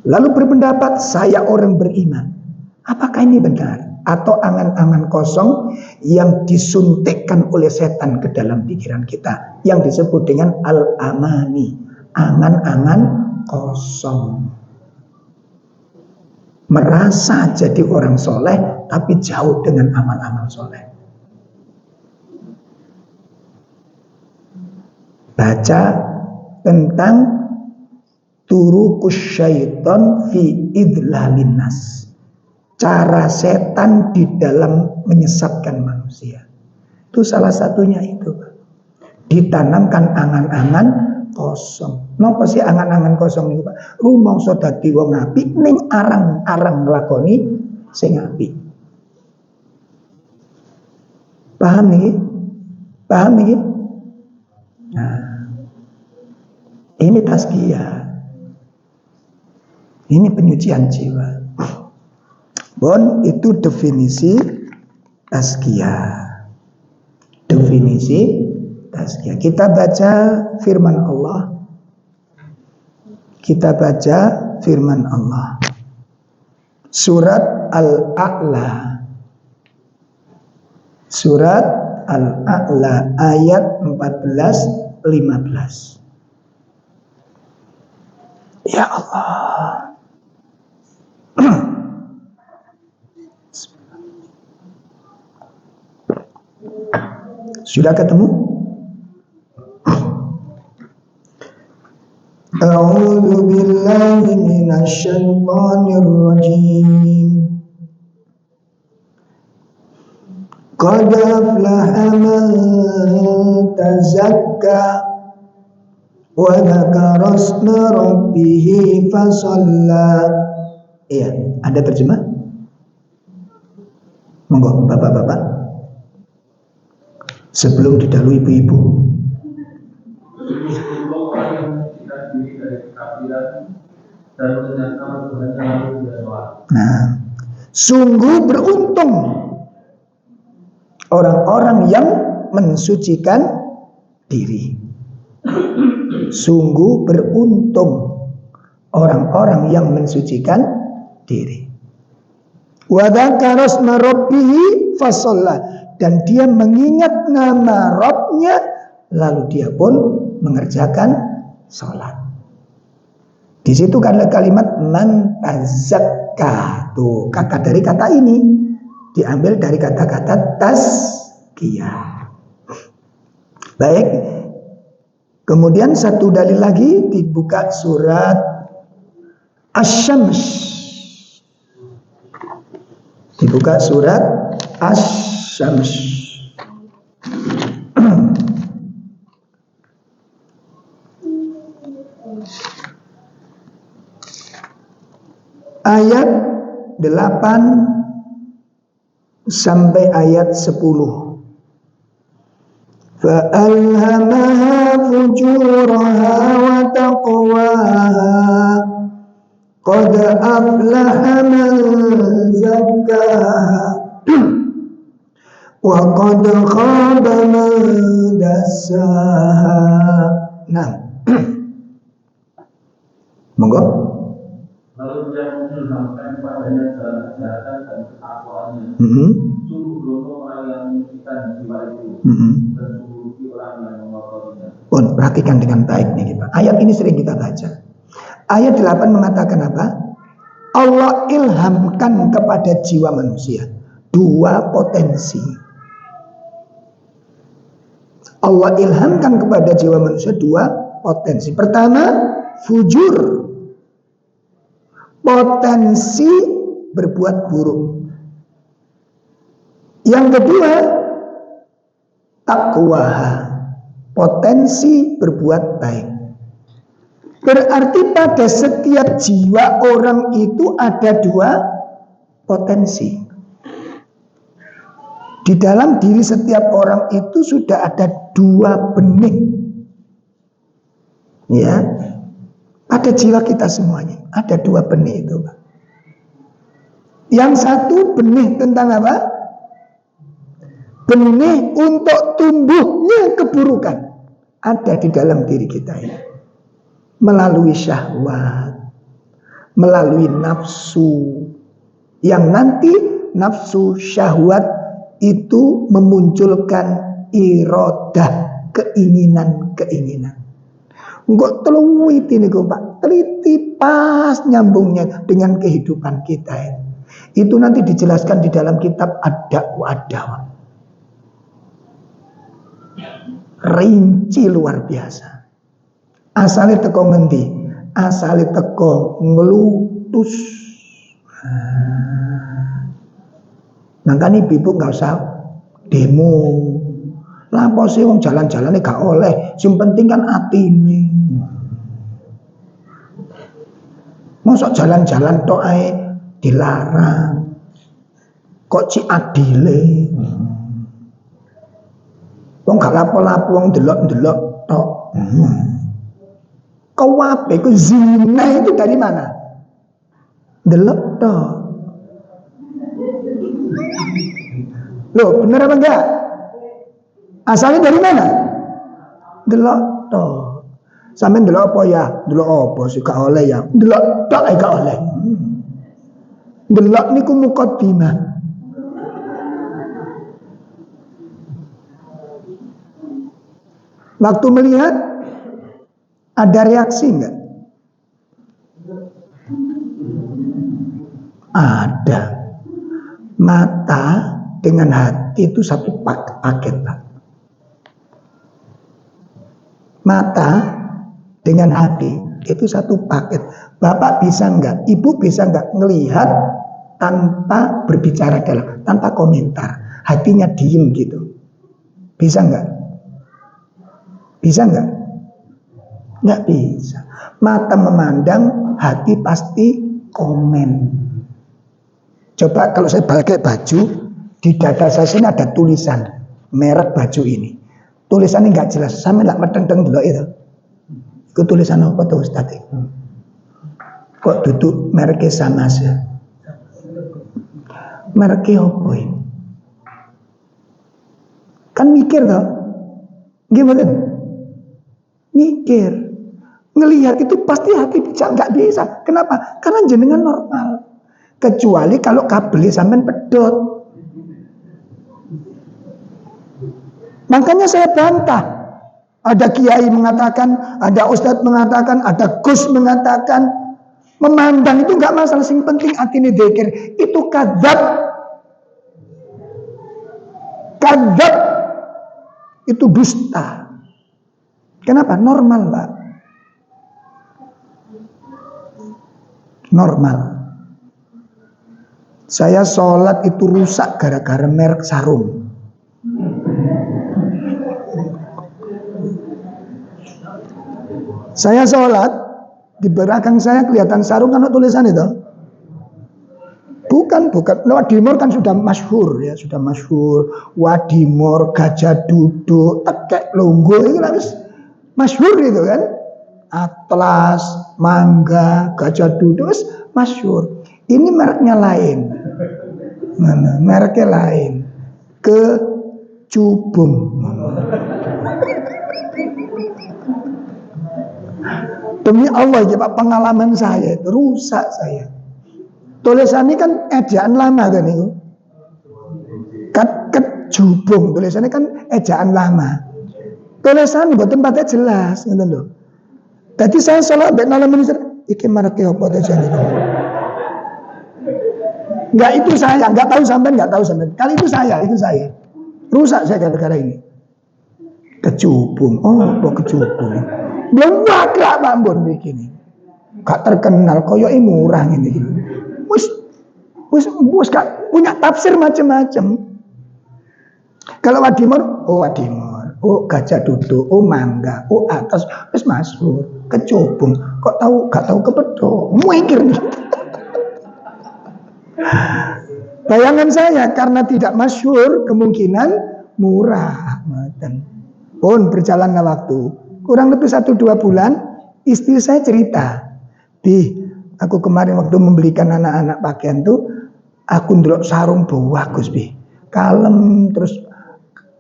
lalu berpendapat saya orang beriman. Apakah ini benar? Atau angan-angan kosong yang disuntikkan oleh setan ke dalam pikiran kita, yang disebut dengan al-amani, angan-angan kosong. Merasa jadi orang soleh tapi jauh dengan amal-amal soleh. Baca tentang turukus syaiton fi idlalin nas, cara setan di dalam menyesatkan manusia. Itu salah satunya itu, ditanamkan angan-angan kosong. Napa sih angan-angan kosong niku, Pak? Rumangsa dadi wong apik ning arang-arang nglakoni sing apik. Paham niki? Paham niki? Nah, ini tazkiyah. Ini penyucian jiwa. Bon, itu definisi tazkiyah. Definisi tazkiyah. Kita baca firman Allah. Kita baca firman Allah. Surat Al-A'la. Surat Al-A'la ayat 14-15. Ya Allah. Sudah ketemu? A'udzu billahi minasy syaithanir rajim. Qad aflaha man tazakka wa dzakara isma rabbih fasalla. Iya, ada terjemah? Monggo Bapak-bapak. Sebelum didahului ibu-ibu. Nah, sungguh beruntung orang-orang yang mensucikan diri. Sungguh beruntung orang-orang yang mensucikan diri. Wa dzakara isma rabbih fasalla, dan dia mengingat nama Rabb-nya, lalu dia pun mengerjakan sholat. Di situ kan ada kalimat man tazakka. Tuh, kata dari kata ini diambil dari kata-kata tazkiyah. Baik. Kemudian satu dalil lagi, dibuka surat Asy-Syams. Dibuka surat Asy-Syams. Ayat 8 sampai ayat 10. Fa'alhamaha fujuraha wa taqwaha qad aflaha man zakkaha wa qad khaba man dassaha. Nah, monggo. Lalu dia mengilhamkan padanya jalan kejahatan dan ketakwaannya. Sungguh beruntung orang yang menyucikan jiwa itu, dan sungguh rugi orang yang mengotorinya. Perhatikan dengan baik nih kita. Ayat ini sering kita baca. Ayat 8 mengatakan apa? Allah ilhamkan kepada jiwa manusia 2 potensi. Allah ilhamkan kepada jiwa manusia 2 potensi. Pertama, fujur. Potensi berbuat buruk. Yang kedua, takwa, potensi berbuat baik. Berarti pada setiap jiwa orang itu ada dua potensi. Di dalam diri setiap orang itu sudah ada dua benih. Ya, pada jiwa kita semuanya ada dua benih itu. Yang satu benih tentang apa? Benih untuk tumbuhnya keburukan ada di dalam diri kita ini. Melalui syahwat, melalui nafsu, yang nanti nafsu syahwat itu memunculkan iradah, keinginan-keinginan. Enggak teliti nih Pak, teliti pas nyambungnya dengan kehidupan kita ini. Itu nanti dijelaskan di dalam kitab Ad-Da'wah. Rinci luar biasa. Asale teko ngendi? Asale teko nglutus. Makanya ibu nggak usah demo. Lapo sih wong jalan-jalannya gak oleh. Yang penting kan atine. Mosok jalan-jalan tok ae dilarang. Kok ci adile? Wong gak lapo-lapo wong delok-delok tok. Kuwabe ku zina itu dari mana? Delok tok. Loh, bener apa enggak? Asalnya dari mana? Delok tok. Sampeyan delok apa ya? Delok apa sih gak oleh ya? Delok tok ae gak oleh. Delok niku mukaddimah. Waktu melihat ada reaksi enggak? Ada. Mata dengan hati itu satu paket, Pak. Mata dengan hati itu satu paket. Bapak bisa enggak? Ibu bisa enggak ngelihat tanpa berbicara tanpa komentar? Hatinya diem gitu. Bisa enggak? Bisa enggak? Enggak bisa. Mata memandang, hati pasti komen. Coba kalau saya pakai baju, di dada saya sini ada tulisan merek baju ini. Tulisannya enggak jelas, sama enggak meteng-teng dulu itu. Itu tulisan apa tuh Ustaz? Kok duduk mereknya sama saja? Mereknya apa ini? Kan mikir toh? Gimana? Mikir. Ngelihat itu pasti hati bisa, nggak bisa. Kenapa? Karena jenengan normal. Kecuali kalau kabelnya sampean pedot. Makanya saya bantah. Ada kiai mengatakan, ada ustadz mengatakan, ada gus mengatakan, memandang itu nggak masalah, sing penting atine dzikir. Itu kadzab. Kadzab. Itu dusta. Kenapa? Normal, Pak. Normal. Saya sholat itu rusak gara-gara merek sarung. Saya sholat, di belakang saya kelihatan sarung kan tulisan itu. Bukan. Wadimor kan sudah masyhur ya, sudah masyhur. Wadimor, gajah duduk, tekek longgo, ini habis masyhur itu kan. Atlas, mangga, gajah duduk, masyhur. Ini mereknya lain. Mana? Mereknya lain. Kecubung. Demi Allah ya Pak, pengalaman saya itu rusak saya. Tulisannya kan ejaan lama kan itu. Kecubung, tulisannya kan ejaan lama. Tulisannya buat tempatnya jelas, gitu loh. Jadi saya sholat baik malam ini, iki mereknya apa tuh jadi? Enggak, itu saya, enggak tahu sampean. Kali itu saya. Rusak saya gara-gara ini. Kecubung, apa kecubung? Belum wadah Pak Mbon begini. Gak terkenal, koyoke murah ini. Wis gak punya tafsir macam-macam. Kalau wadimor, oh wadimor. oh gajah duduk, oh mangga, oh atas, wis masyhur. Kecubung, kok gak tahu kepethuk, muingkir nih. Bayangan saya karena tidak masyhur kemungkinan murah. Pun berjalanlah waktu, kurang lebih 1-2 bulan, istri saya cerita, aku kemarin waktu membelikan anak-anak pakaian tuh, aku ndelok sarung bagus kalem, terus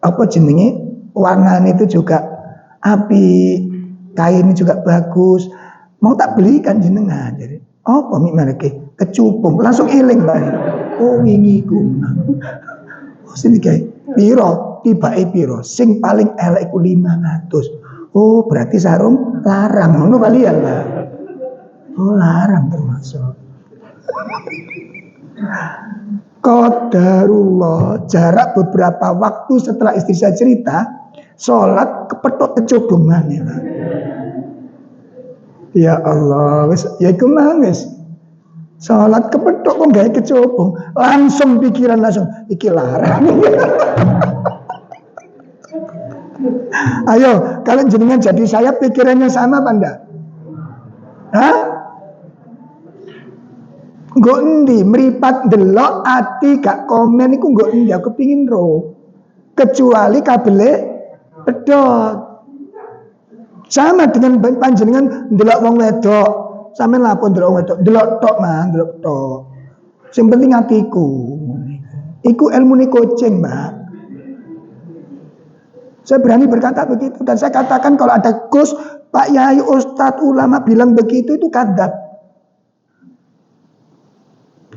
apa jenenge warnanya itu juga api, kainnya juga bagus, mau tak belikan jenengan. Jadi apa mik mereka kecupung, langsung eling Mbak. Oh wingi ku sini kayak piro, tibake piro, sing paling elek ku 500. Oh berarti sarung larang, ngono kali ya Mbak. Oh larang termasuk. Qadarullah, jarak beberapa waktu setelah istri saya cerita, sholat kepethuk kecubungan ya. Ya Allah, ya iku nangis. Sholat kepethuk kok gawe kecubung, langsung pikiran langsung iki larang. Ayo, kalian jenengan jadi saya pikirannya sama apa enggak? Hah? Nggo endi mripat delok ati gak komen iku nggo endi aku pengin ro. Kecuali kabele pedot. Sama dengan panjenengan ndelok wong wedok. Sampeyan lapor ndelok wong wedok, ndelok tok mah, ndelok tok. Sing penting atiku. Iku ilmune kucing, Mbak. Saya berani berkata begitu dan saya katakan kalau ada Gus, Pak Yai, Ustadz, ulama bilang begitu itu kadzab.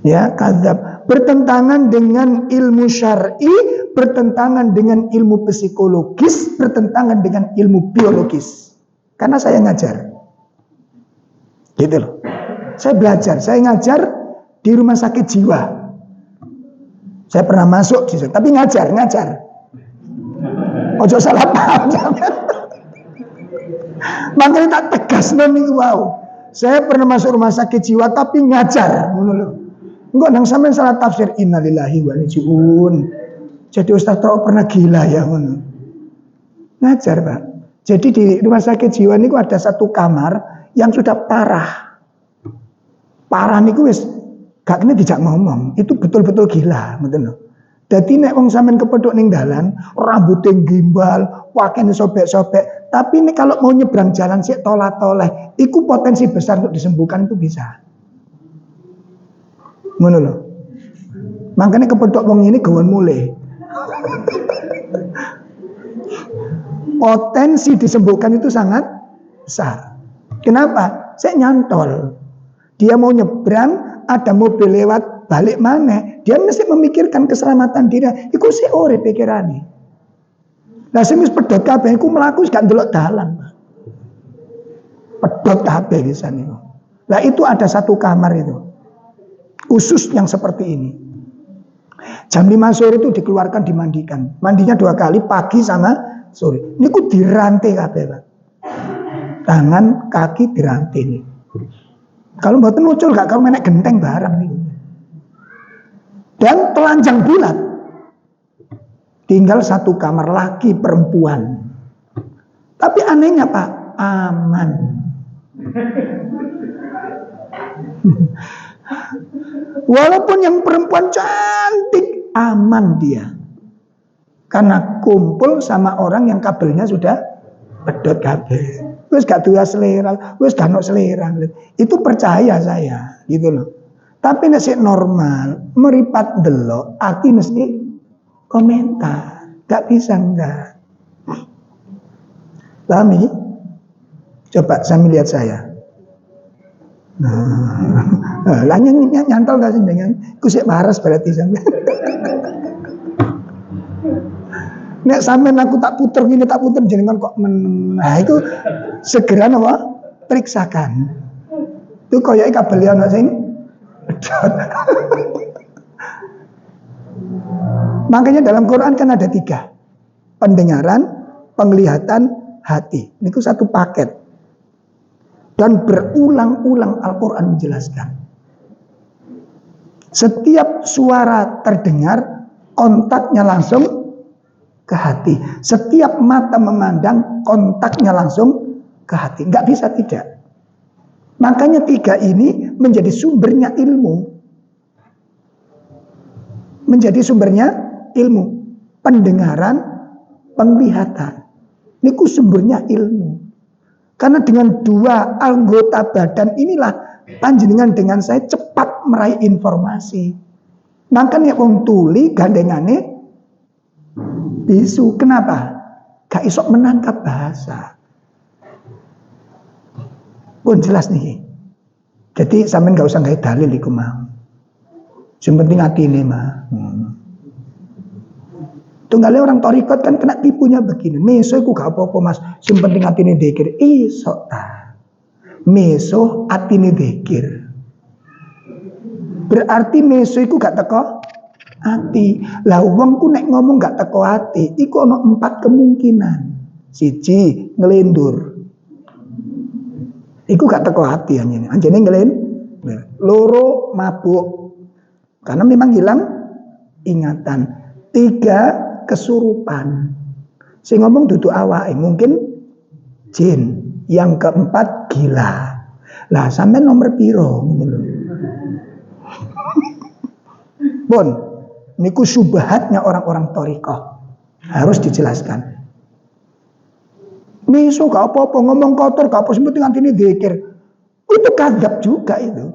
Ya, kadzab, bertentangan dengan ilmu syar'i, bertentangan dengan ilmu psikologis, bertentangan dengan ilmu biologis. Karena saya ngajar. Gitu loh. Saya belajar, saya ngajar di rumah sakit jiwa. Saya pernah masuk di situ, tapi ngajar. Ojo salah paham. Makanya tak tegas nih, wow. Saya pernah masuk rumah sakit jiwa tapi ngajar. Enggak nang sampean salah tafsir innalillahi wa inna ilaihi raji'un. Jadi Ustaz Tro pernah gila ya ngono. Ngajar, Pak. Jadi di rumah sakit jiwa niku ada satu kamar yang sudah parah. Parah niku wis gak kena dijak ngomong. Itu betul-betul gila, ngoten lho. Dadi nek wong sampean kepethuk ning dalan, rambutnya gimbal, pakaiane sobek-sobek, tapi nek kalau mau nyebrang jalan sik tolah-toleh, iku potensi besar untuk disembuhkan itu bisa. Ngono lho. Makanya kepethuk wong ini gawon mulai. Potensi disembuhkan itu sangat besar. Kenapa? Saya nyantol. Dia mau nyebrang, ada mobil lewat, balik mana? Dia mesti memikirkan keselamatan diri. Iku sih ore pikirane. Lah sing wis pedhot kabeh iku mlaku gak ndelok dalan. Pedhot kabeh pisan niku. Lah itu ada satu kamar itu. Khusus yang seperti ini. Jam 5 sore itu dikeluarkan dimandikan. Mandinya 2 kali, pagi sama sore. Niku dirantai kabeh, Pak. Tangan, kaki dirantai nih. Kalau mboten muncul gak kalau menek genteng barang nih. Dan telanjang bulat. Tinggal satu kamar laki perempuan. Tapi anehnya Pak, aman. Walaupun yang perempuan cantik, aman dia. Karena kumpul sama orang yang kabelnya sudah pedot kabel. Wis gak duwe selera, wis gak ono selera. Itu percaya saya, gitu loh. Tapi nek normal, meripat delok, ati mesti komentar. Gak bisa enggak. Paham ini? Coba sambil lihat saya. Nah, lah nyantol gak sih dengan kusik waras berarti sampai. Nek sampean aku tak puter gini tak puter jenengan kok nah itu segera apa? Periksakan. Itu koyoke kabel ana sing makanya dalam Quran kan ada 3. Pendengaran, penglihatan, hati. Ini satu paket. Dan berulang-ulang Al-Quran menjelaskan. Setiap suara terdengar, kontaknya langsung ke hati. Setiap mata memandang, kontaknya langsung ke hati. Nggak bisa tidak. Makanya 3 ini menjadi sumbernya ilmu. Menjadi sumbernya ilmu. Pendengaran, penglihatan. Ini sumbernya ilmu. Karena dengan 2 anggota badan inilah panjenengan dengan saya cepat meraih informasi. Makanya wong tuli gandengane bisu. Kenapa? Gak iso menangkap bahasa. Pun jelas nih. Jadi sampean gak usah gawe dalil iku mau. Sing penting atine mah. Tunggale orang torikot kan kena tipunya begini. Meso iku gak apa-apa Mas. Sing penting atine dzikir. Iso ta. Meso atine dzikir. Berarti meso iku gak teko ati. Lah wong ku nek ngomong gak teko ati, iku ana 4 kemungkinan. 1 ngelendur. Iku gak teko ati anjene. Anjene ngelendur. 2 mabuk. Karena memang hilang ingatan. 3 kesurupan. Sing ngomong duduk awake, mungkin jin. Yang keempat gila. Lah sampean nomor piro ngono lho. Bon, niku syubhatnya orang-orang thariqah. Harus dijelaskan. Meso gak apa-apa, ngomong kotor gak apa, penting antine dzikir. Itu kadzab juga itu.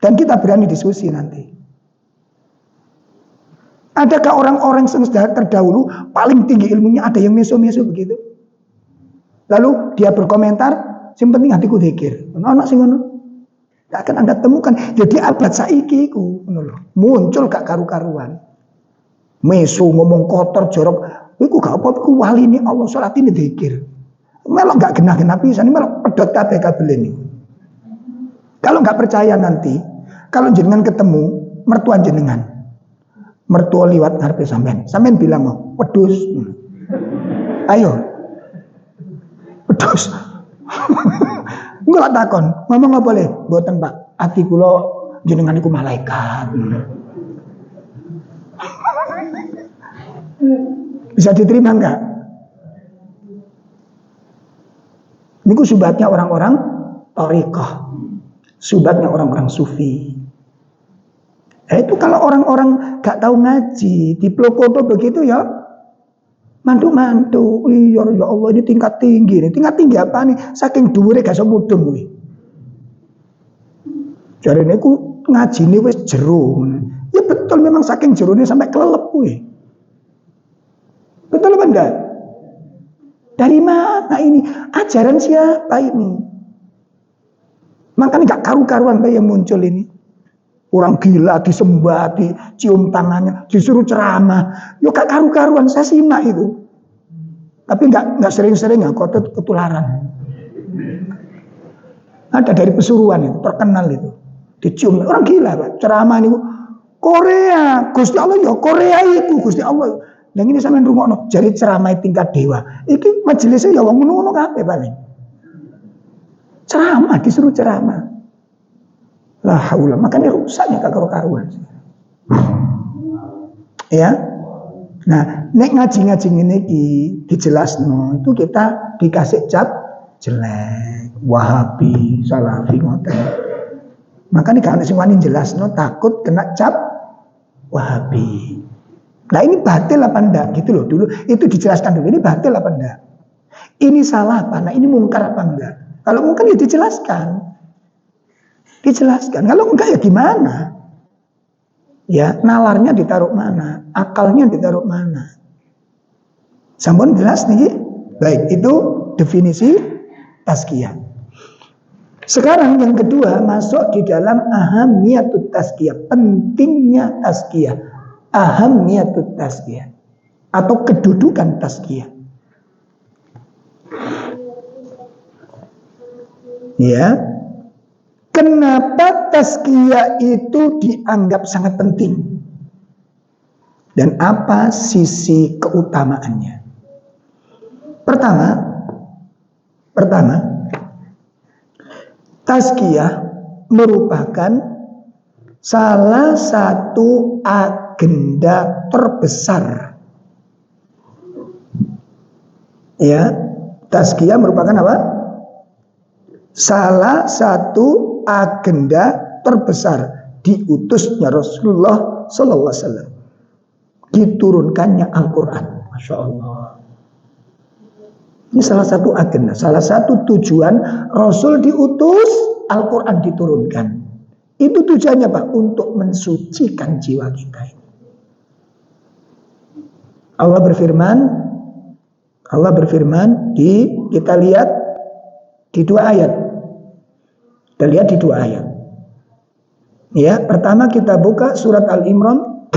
Dan kita berani diskusi nanti. Adakah orang-orang yang terdahulu paling tinggi ilmunya ada yang meso-meso begitu? Lalu dia berkomentar, sing penting hatiku dzikir. Ono sing ngono. Gak akan Anda temukan. Jadi abad saiki iku muncul gak karu-karuan. Meso ngomong kotor jorok, iku gak apa-apa, iku wali ini Allah salat ini dzikir. Melok gak genah-genah pisan, melok pedot kabeh kabel ini. Kalau gak percaya nanti, kalau jenengan ketemu mertua jenengan, mertua liwat ngarepe sampean bilang mau pedus. Ayo. Pedus. Enggak takon, ngomong apa boleh? Mboten Pak, ati kula jenengan iku malaikat. Bisa diterima enggak? Niku subhatnya orang-orang thariqah. Subhatnya orang-orang sufi. Itu kalau orang-orang gak tahu ngaji, diplokoto begitu ya, mantu-mantu. Ya Allah, ini tingkat tinggi nih. Tingkat tinggi apa nih? Saking dhuwure gak iso mudhun kuwi. Jarene ku ngajine wis jero. Ya betul, memang saking jerone sampai kelelep kuwi. Betul apa enggak? Dari mana ini? Ajaran siapa ini? Makanya gak karu-karuan yang muncul ini. Orang gila disembah, dicium tangannya, disuruh ceramah. Yo gak karu-karuan, saya simak itu. Tapi nggak sering-sering nggak ketularan. Ada dari pesuruhan itu, terkenal itu. Dicium, orang gila Pak. Ceramah ini Korea, Gusti Allah ya Korea itu Gusti Allah. Dan ini sampean rungokno, jadi ceramah tingkat dewa. Iki majelisnya ya wong ngono-ngono kabeh paling. Ceramah, disuruh ceramah. La haula, makanya rusaknya karu-karuan. Ya. Nah, nek ngaji-ngaji ngene iki dijelasno, itu kita dikasih cap jelek, Wahabi, Salafi ngoten. Makanya gak ana sing wani jelasno, takut kena cap Wahabi. Nah, ini batil apa enggak gitu loh dulu. Itu dijelaskan dulu, ini batil apa enggak? Ini salah apa? Nah, ini mungkar apa enggak? Kalau mungkar ya dijelaskan. Dijelaskan. Kalau enggak ya gimana? Ya, nalarnya ditaruh mana? Akalnya ditaruh mana? Sampun jelas nih. Baik, itu definisi tazkiyah. Sekarang yang kedua masuk di dalam ahamiyatut tazkiyah, pentingnya tazkiyah. Ahamiyatut tazkiyah atau kedudukan tazkiyah. Ya. Kenapa tazkiyah itu dianggap sangat penting? Dan apa sisi keutamaannya? Pertama, tazkiyah merupakan salah satu agenda terbesar Ya, tazkiyah merupakan apa? Salah satu agenda terbesar diutusnya Rasulullah Sallallahu Alaihi Wasallam, diturunkannya Al-Quran. Masya Allah. Ini salah satu agenda, salah satu tujuan Rasul diutus, Al-Quran diturunkan. Itu tujuannya Pak, untuk mensucikan jiwa kita ini. Allah berfirman kita lihat di dua ayat. Kita lihat di dua ayat. Ya, pertama kita buka surat Al-Imran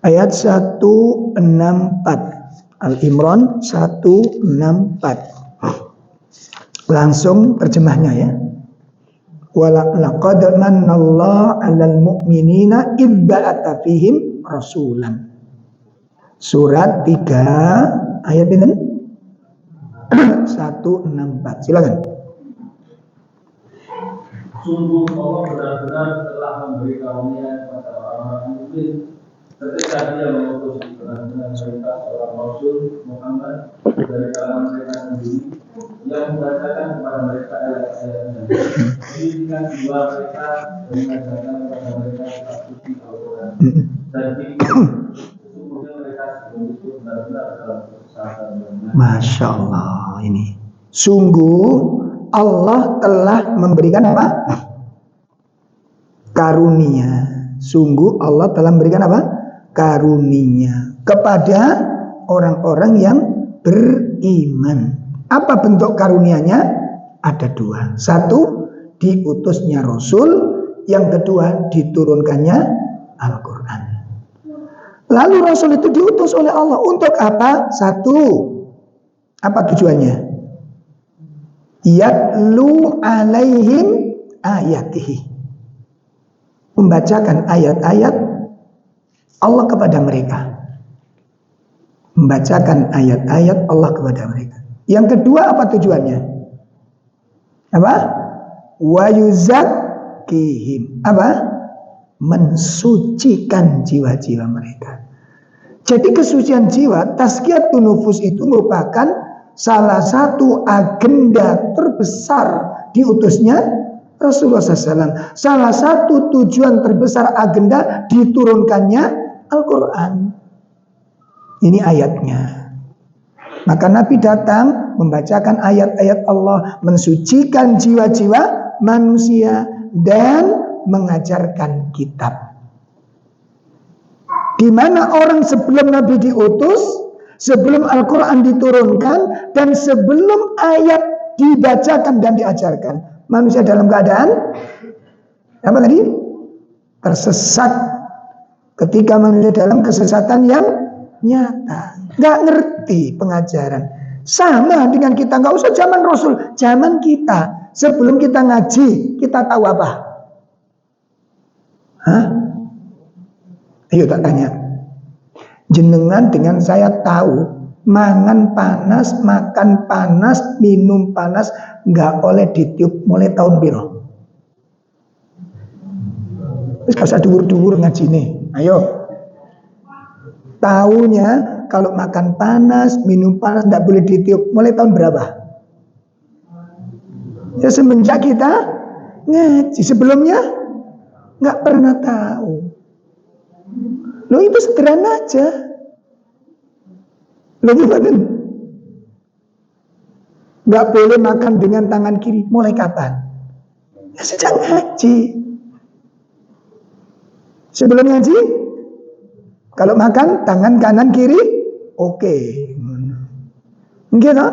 ayat 164. Al-Imran 164. Langsung terjemahnya ya. Walaqad manallahu 'alal mu'minina idz ba'atsa fihim rasulan. Surat 3 ayat ini 164. Silakan. Sungguh Allah benar-benar telah memberi karunia kepada orang-orang mukmin ketika Dia mengutus di tengah-tengah mereka seorang Rasul Muhammad dari kalangan mereka sendiri yang membacakan kepada mereka ayat-ayatnya, mendidikan jiwa mereka dan mengajarkan kepada mereka kitab suci Al-Quran. Dan sesungguhnya mereka itu benar-benar dalam kesesatan. Masya Allah, ini sungguh Allah telah memberikan apa? Karunia. Sungguh Allah telah memberikan apa? Karunia kepada orang-orang yang beriman. Apa bentuk karunianya? Ada dua. Satu, diutusnya Rasul. Yang kedua, diturunkannya Al-Quran. Lalu Rasul itu diutus oleh Allah untuk apa? Satu, apa tujuannya? Yatlu alaihim ayatihi, membacakan ayat-ayat Allah kepada mereka. Membacakan ayat-ayat Allah kepada mereka. Yang kedua apa tujuannya? Apa? Wa yuzakkihim. Apa? Mensucikan jiwa-jiwa mereka. Jadi kesucian jiwa, tazkiyatun nufus itu merupakan salah satu agenda terbesar diutusnya Rasulullah SAW. Salah satu tujuan terbesar agenda diturunkannya Al-Quran. Ini ayatnya. Maka Nabi datang membacakan ayat-ayat Allah, mensucikan jiwa-jiwa manusia dan mengajarkan kitab. Di mana orang sebelum Nabi diutus, sebelum Al-Quran diturunkan, dan sebelum ayat dibacakan dan diajarkan, manusia dalam keadaan apa tadi? Tersesat. Ketika manusia dalam kesesatan yang nyata, nggak ngerti pengajaran. Sama dengan kita, nggak usah zaman Rasul, zaman kita. Sebelum kita ngaji, kita tahu apa? Hah? Ayo tak tanya. Jenengan dengan saya tahu mangan panas, makan panas, minum panas nggak oleh ditiup mulai tahun biru. Terus gak usah duwur-duwur ngaji nih. Ayo. Taunya kalau makan panas, minum panas nggak boleh ditiup mulai tahun berapa? Ya semenjak kita ngaji. Sebelumnya nggak pernah tahu. Loh itu sederhana aja. Loh gimana? Gak boleh makan dengan tangan kiri. Mulai kapan? Ya sejak ngaji. Sebelum ngaji, kalau makan tangan kanan kiri, oke. Gitu.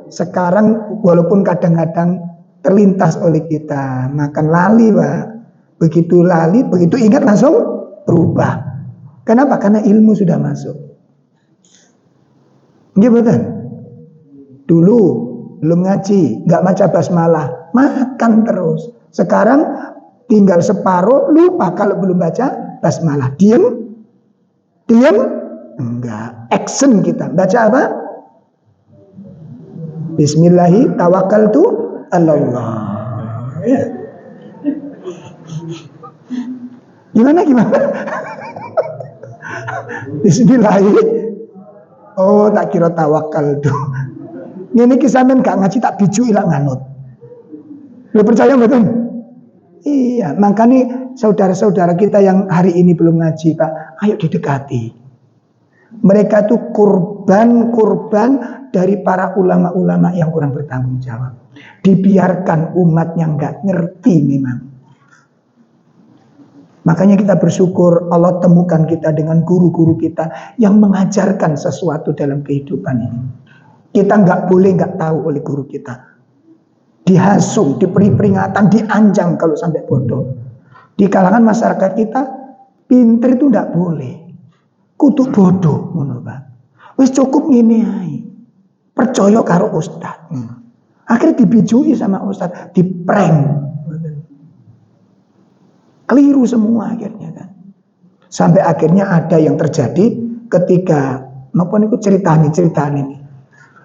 Sekarang walaupun kadang-kadang terlintas oleh kita, makan lali Pak. Begitu lali, begitu ingat langsung berubah. Kenapa? Karena ilmu sudah masuk. Iya betul. Dulu belum ngaji, nggak baca basmalah, makan terus. Sekarang tinggal separuh, lupa kalau belum baca basmalah. Diam, enggak. Action kita. Baca apa? Bismillahi tawakkaltu Allah. Ya. Gimana? Bismillahi Oh, tak kira tawakal tuh. Ini kisamen gak ngaji tak biju ilang nganut. Lu percaya betul? Iya, makanya saudara-saudara kita yang hari ini belum ngaji, Pak, ayo didekati. Mereka tuh kurban dari para ulama-ulama yang kurang bertanggung jawab. Dibiarkan umatnya nggak ngerti memang. Makanya kita bersyukur Allah temukan kita dengan guru-guru kita yang mengajarkan sesuatu dalam kehidupan ini. Kita nggak boleh nggak tahu oleh guru kita. Dihasung, diberi peringatan, diancam kalau sampai bodoh. Di kalangan masyarakat kita, pinter itu nggak boleh. Kudu bodoh, ngono Pak. Wis cukup ngene ae. Percaya karo ustaz. Akhirnya dibijui sama ustaz, diprank. Keliru semua akhirnya kan. Sampai akhirnya ada yang terjadi ketika napa niku ceritanya ini.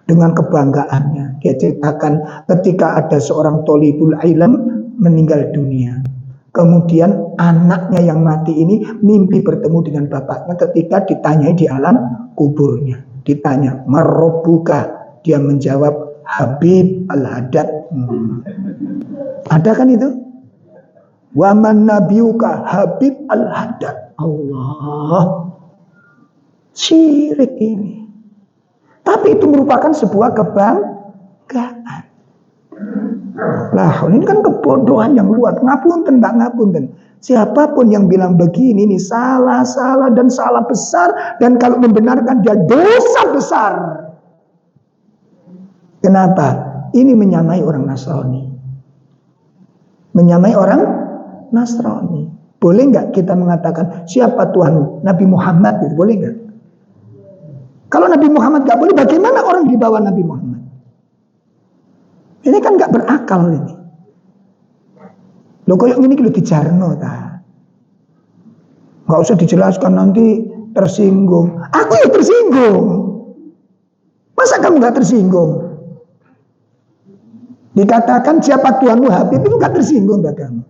Dengan kebanggaannya dia ceritakan ketika ada seorang thalibul ilm meninggal dunia. Kemudian anaknya yang mati ini mimpi bertemu dengan bapaknya ketika ditanyai di alam kuburnya. Ditanya, "Marabbuka?" Dia menjawab, "Habib al-Haddad." Ada kan itu? "Wa man nabiyuka?" "Habib al-Haddad." Allah. Syirik ini. Tapi itu merupakan sebuah kebanggaan. Lah, ini kan kebodohan yang luar. Ngapunten, tak ngapunten. Siapapun yang bilang begini, ini salah dan salah besar. Dan kalau membenarkan dia dosa besar. Kenapa? Ini menyamai orang Nasrani. Menyamai orang Nasrani. Boleh nggak kita mengatakan siapa Tuhan Nabi Muhammad? Gitu? Boleh nggak? Kalau Nabi Muhammad gak boleh, bagaimana orang di bawah Nabi Muhammad? Ini kan gak berakal ini. Loh kok ini kilo dijarno ta? Gak usah dijelaskan nanti tersinggung. Aku ya tersinggung. Masa kamu gak tersinggung? Dikatakan siapa Tuhanmu Habib itu gak tersinggung gak kamu?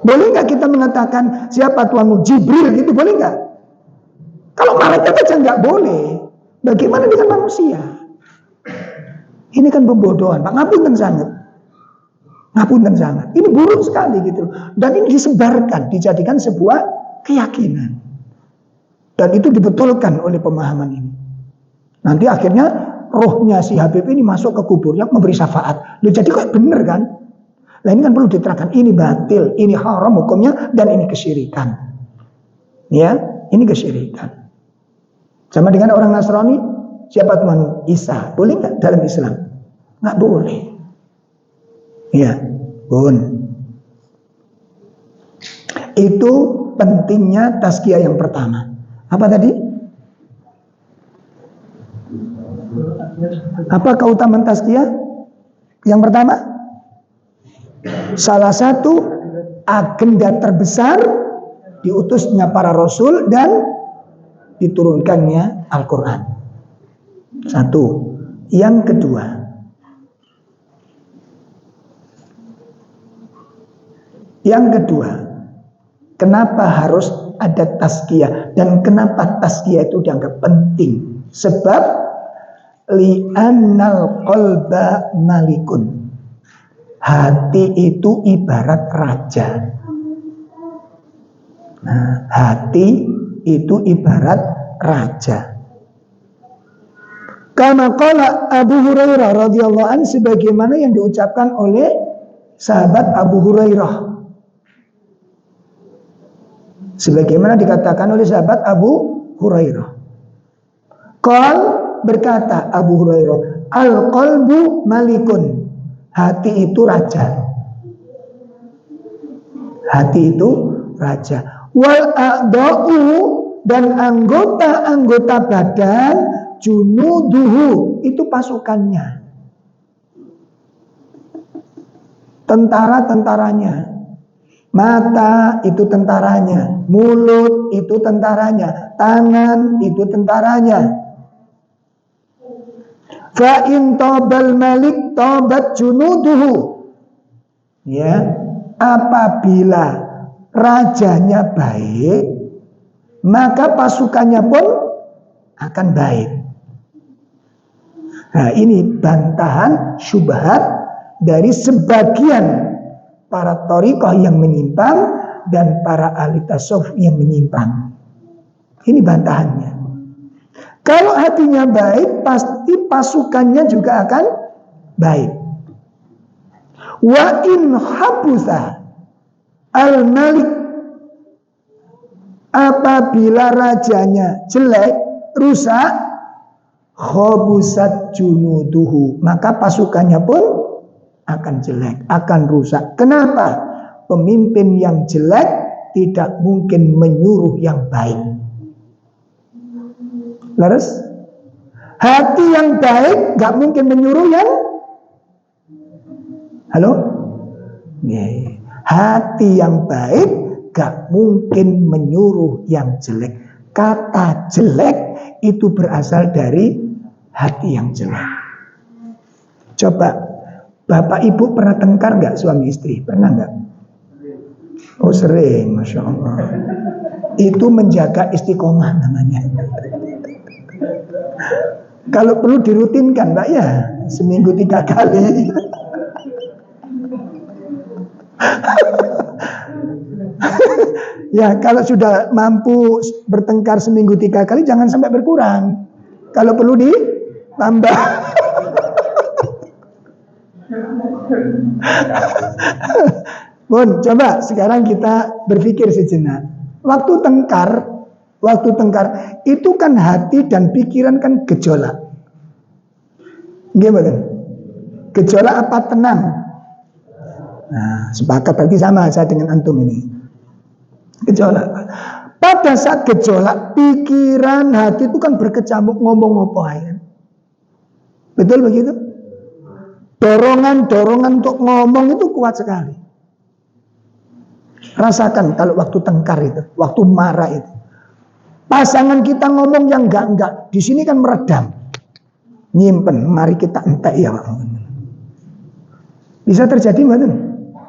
Boleh gak kita mengatakan siapa Tuhanmu Jibril gitu, boleh gak? Kalau malaikat aja nggak boleh, bagaimana dengan manusia? Ini kan pembodohan, Pak. Ngapunten sangat. Ini buruk sekali gitu. Dan ini disebarkan, dijadikan sebuah keyakinan. Dan itu dibetulkan oleh pemahaman ini. Nanti akhirnya rohnya si Habib ini masuk ke kuburnya memberi syafaat. Loh, jadi kok bener kan? Nah ini kan perlu diterangkan. Ini batil, ini haram hukumnya, dan ini kesyirikan. Ya, ini kesyirikan. Sama dengan orang Nasrani, siapa Tuhan? Isa. Boleh nggak dalam Islam? Nggak boleh. Ya, Bun. Itu pentingnya tazkiyah yang pertama. Apa tadi? Apa keutamaan tazkiyah? Yang pertama, salah satu agenda terbesar diutusnya para rasul dan diturunkannya Al-Quran. Satu. Yang kedua, kenapa harus ada tazkiyah dan kenapa tazkiyah itu dianggap penting? Sebab li'annal qalba malikun. Hati itu ibarat raja. Nah, hati itu ibarat raja. Kama qala Abu Hurairah radhiyallahu anhu, sebagaimana yang diucapkan oleh sahabat Abu Hurairah. Sebagaimana dikatakan oleh sahabat Abu Hurairah. Qal, berkata Abu Hurairah, al-qalbu malikun. Hati itu raja. Hati itu raja. Wal a'da'u, dan anggota-anggota badan, junuduhu, itu pasukannya, tentara-tentaranya. Mata itu tentaranya, mulut itu tentaranya, tangan itu tentaranya. Fa in tabal malik tabat junuduhu. Ya, apabila rajanya baik, maka pasukannya pun akan baik. Nah, ini bantahan syubhat dari sebagian para thariqah yang menyimpang dan para ahli tasawuf yang menyimpang. Ini bantahannya. Kalau hatinya baik, pasti pasukannya juga akan baik. Wa in habutha al-malik, apabila rajanya jelek, rusak, khabusat junuduhu, maka pasukannya pun akan jelek, akan rusak. Kenapa? Pemimpin yang jelek tidak mungkin menyuruh yang baik. Laras, hati yang baik gak mungkin menyuruh yang hati yang baik gak mungkin menyuruh yang jelek. Kata jelek itu berasal dari hati yang jelek. Coba, bapak ibu pernah tengkar gak suami istri? Pernah gak? Oh sering, Masya Allah. Itu menjaga istiqomah namanya. Kalau perlu dirutinkan Mbak ya, seminggu 3 kali. Ya kalau sudah mampu bertengkar seminggu 3 kali, jangan sampai berkurang. Kalau perlu ditambah. Bun, coba sekarang kita berpikir sejenak. Waktu tengkar itu kan hati dan pikiran kan gejolak. Gimana? Gejolak apa tenang? Nah, sepakat berarti sama saya dengan antum ini. Gejolak. Pada saat gejolak, pikiran, hati itu kan berkecamuk ngomong apa ya? Betul begitu? Dorongan untuk ngomong itu kuat sekali. Rasakan kalau waktu tengkar itu, waktu marah itu. Pasangan kita ngomong yang enggak. Di sini kan meredam. Nyimpen, mari kita entek ya. Bisa terjadi betul?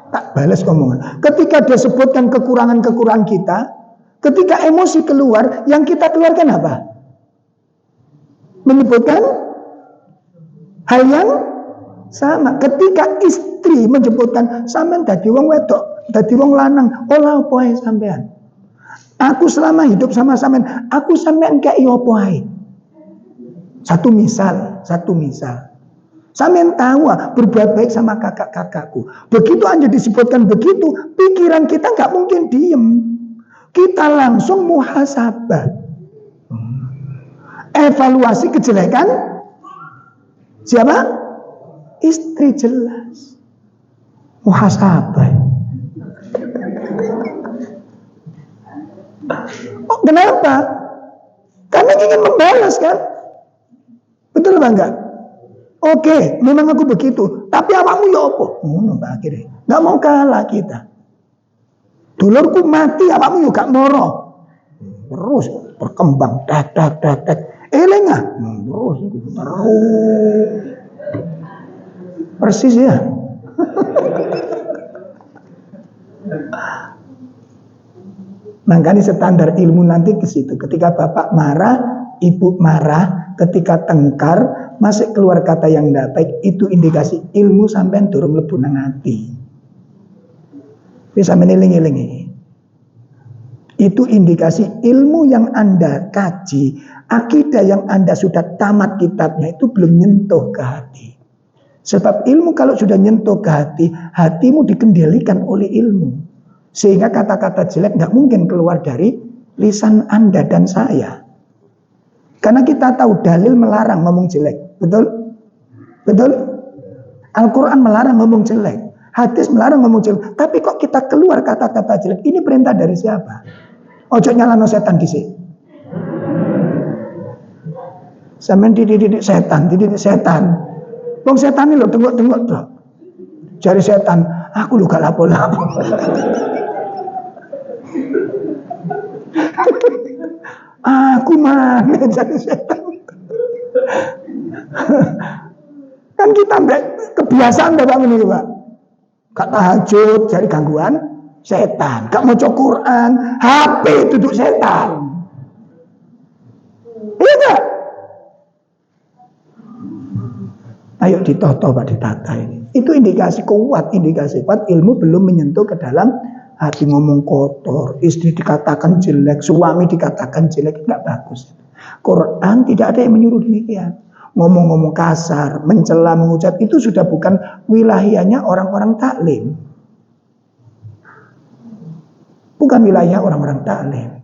Tak balas omongan. Ketika dia sebutkan kekurangan-kekurangan kita, ketika emosi keluar, yang kita keluarkan apa? Menyebutkan hal yang sama. Ketika istri menyebutkan sampean dadi wong wedok, dadi wong lanang, olah apa ae sampean? Aku selama hidup sama sampean, aku sampean kei apa ae? Satu misal. Sampean tahu berbuat baik sama kakak-kakakku. Begitu Anda disebutkan begitu, pikiran kita nggak mungkin diem. Kita langsung muhasabah. Evaluasi kejelekan siapa? Istri jelas. Muhasabah. Oh, kenapa? Karena ingin membalas kan? Betul apa enggak? Oke, memang aku begitu. Tapi awakmu ya apa? Akhirnya nggak mau kalah kita. Dulurku mati, awakmu juga moro. Terus berkembang, dak. Elengah, terus. Persis ya. Makanya standar ilmu nanti ke situ. Ketika bapak marah, ibu marah, ketika tengkar masih keluar kata yang tidak baik, itu indikasi ilmu sampean durung mlebu nang ati. Bisa meneling-elingi. Itu indikasi ilmu yang Anda kaji, akidah yang Anda sudah tamat kitabnya itu belum nyentuh ke hati. Sebab ilmu kalau sudah nyentuh ke hati, hatimu dikendalikan oleh ilmu. Sehingga kata-kata jelek nggak mungkin keluar dari lisan Anda dan saya. Karena kita tahu dalil melarang ngomong jelek. Betul? Betul? Al-Quran melarang ngomong jelek. Hadis melarang ngomong jelek. Tapi kok kita keluar kata-kata jelek? Ini perintah dari siapa? Ojo nyalano setan disik. Sampeyan dididik setan. Wong setan ini lho tengok-tengok dok. Jari setan, aku lu gak lapo-lapo. Aku mana jadi setan. Kan kita kebiasaan Bapak ini Pak. Gak tahajud cari gangguan setan. Gak mau Quran, HP duduk setan. Iya enggak? Ayo ditoto Pak, ditata ini. Itu indikasi kuat ilmu belum menyentuh ke dalam hati. Ngomong kotor, istri dikatakan jelek, suami dikatakan jelek, enggak bagus. Quran tidak ada yang menyuruh demikian. Ngomong-ngomong kasar, mencela, menghujat, itu sudah bukan wilayahnya orang-orang taklim. Bukan wilayah orang-orang taklim.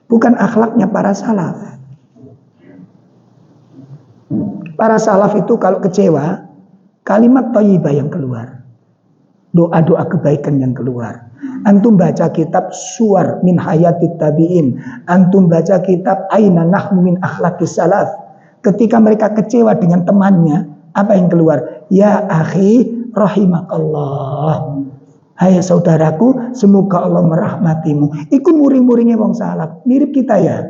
Bukan akhlaknya para salaf. Para salaf itu kalau kecewa, kalimat thayyibah yang keluar. Doa-doa kebaikan yang keluar. Antum baca kitab Suwar min Hayatit Tabi'in. Antum baca kitab Aina Nahnu min Akhlaqis Salaf. Ketika mereka kecewa dengan temannya, apa yang keluar? Ya akhi rahimakallah. Hai saudaraku, semoga Allah merahmatimu. Iku muring-muringnya wong salaf. Mirip kita ya.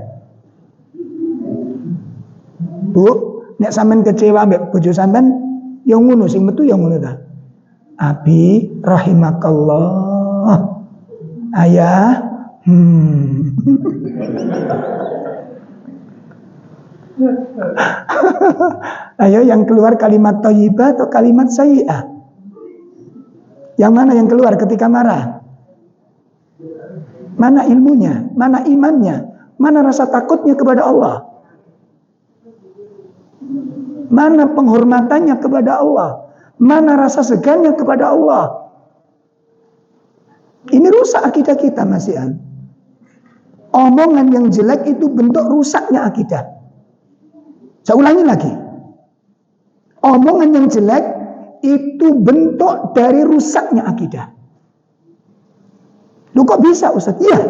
Bu, nek sampean kecewa mbek bojo sampean, yang ngono sing metu yang ngono ta. Abi rahimakallah. Ayah, Ayo yang keluar kalimat thayyibah atau kalimat sayyi'ah? Yang mana yang keluar ketika marah? Mana ilmunya? Mana imannya? Mana rasa takutnya kepada Allah? Mana penghormatannya kepada Allah? Mana rasa segannya kepada Allah? Ini rusak akidah kita, Mas Ian. Omongan yang jelek itu bentuk rusaknya akidah. Saya ulangi lagi. Omongan yang jelek itu bentuk dari rusaknya akidah. Lu kok bisa, Ustaz? Iya.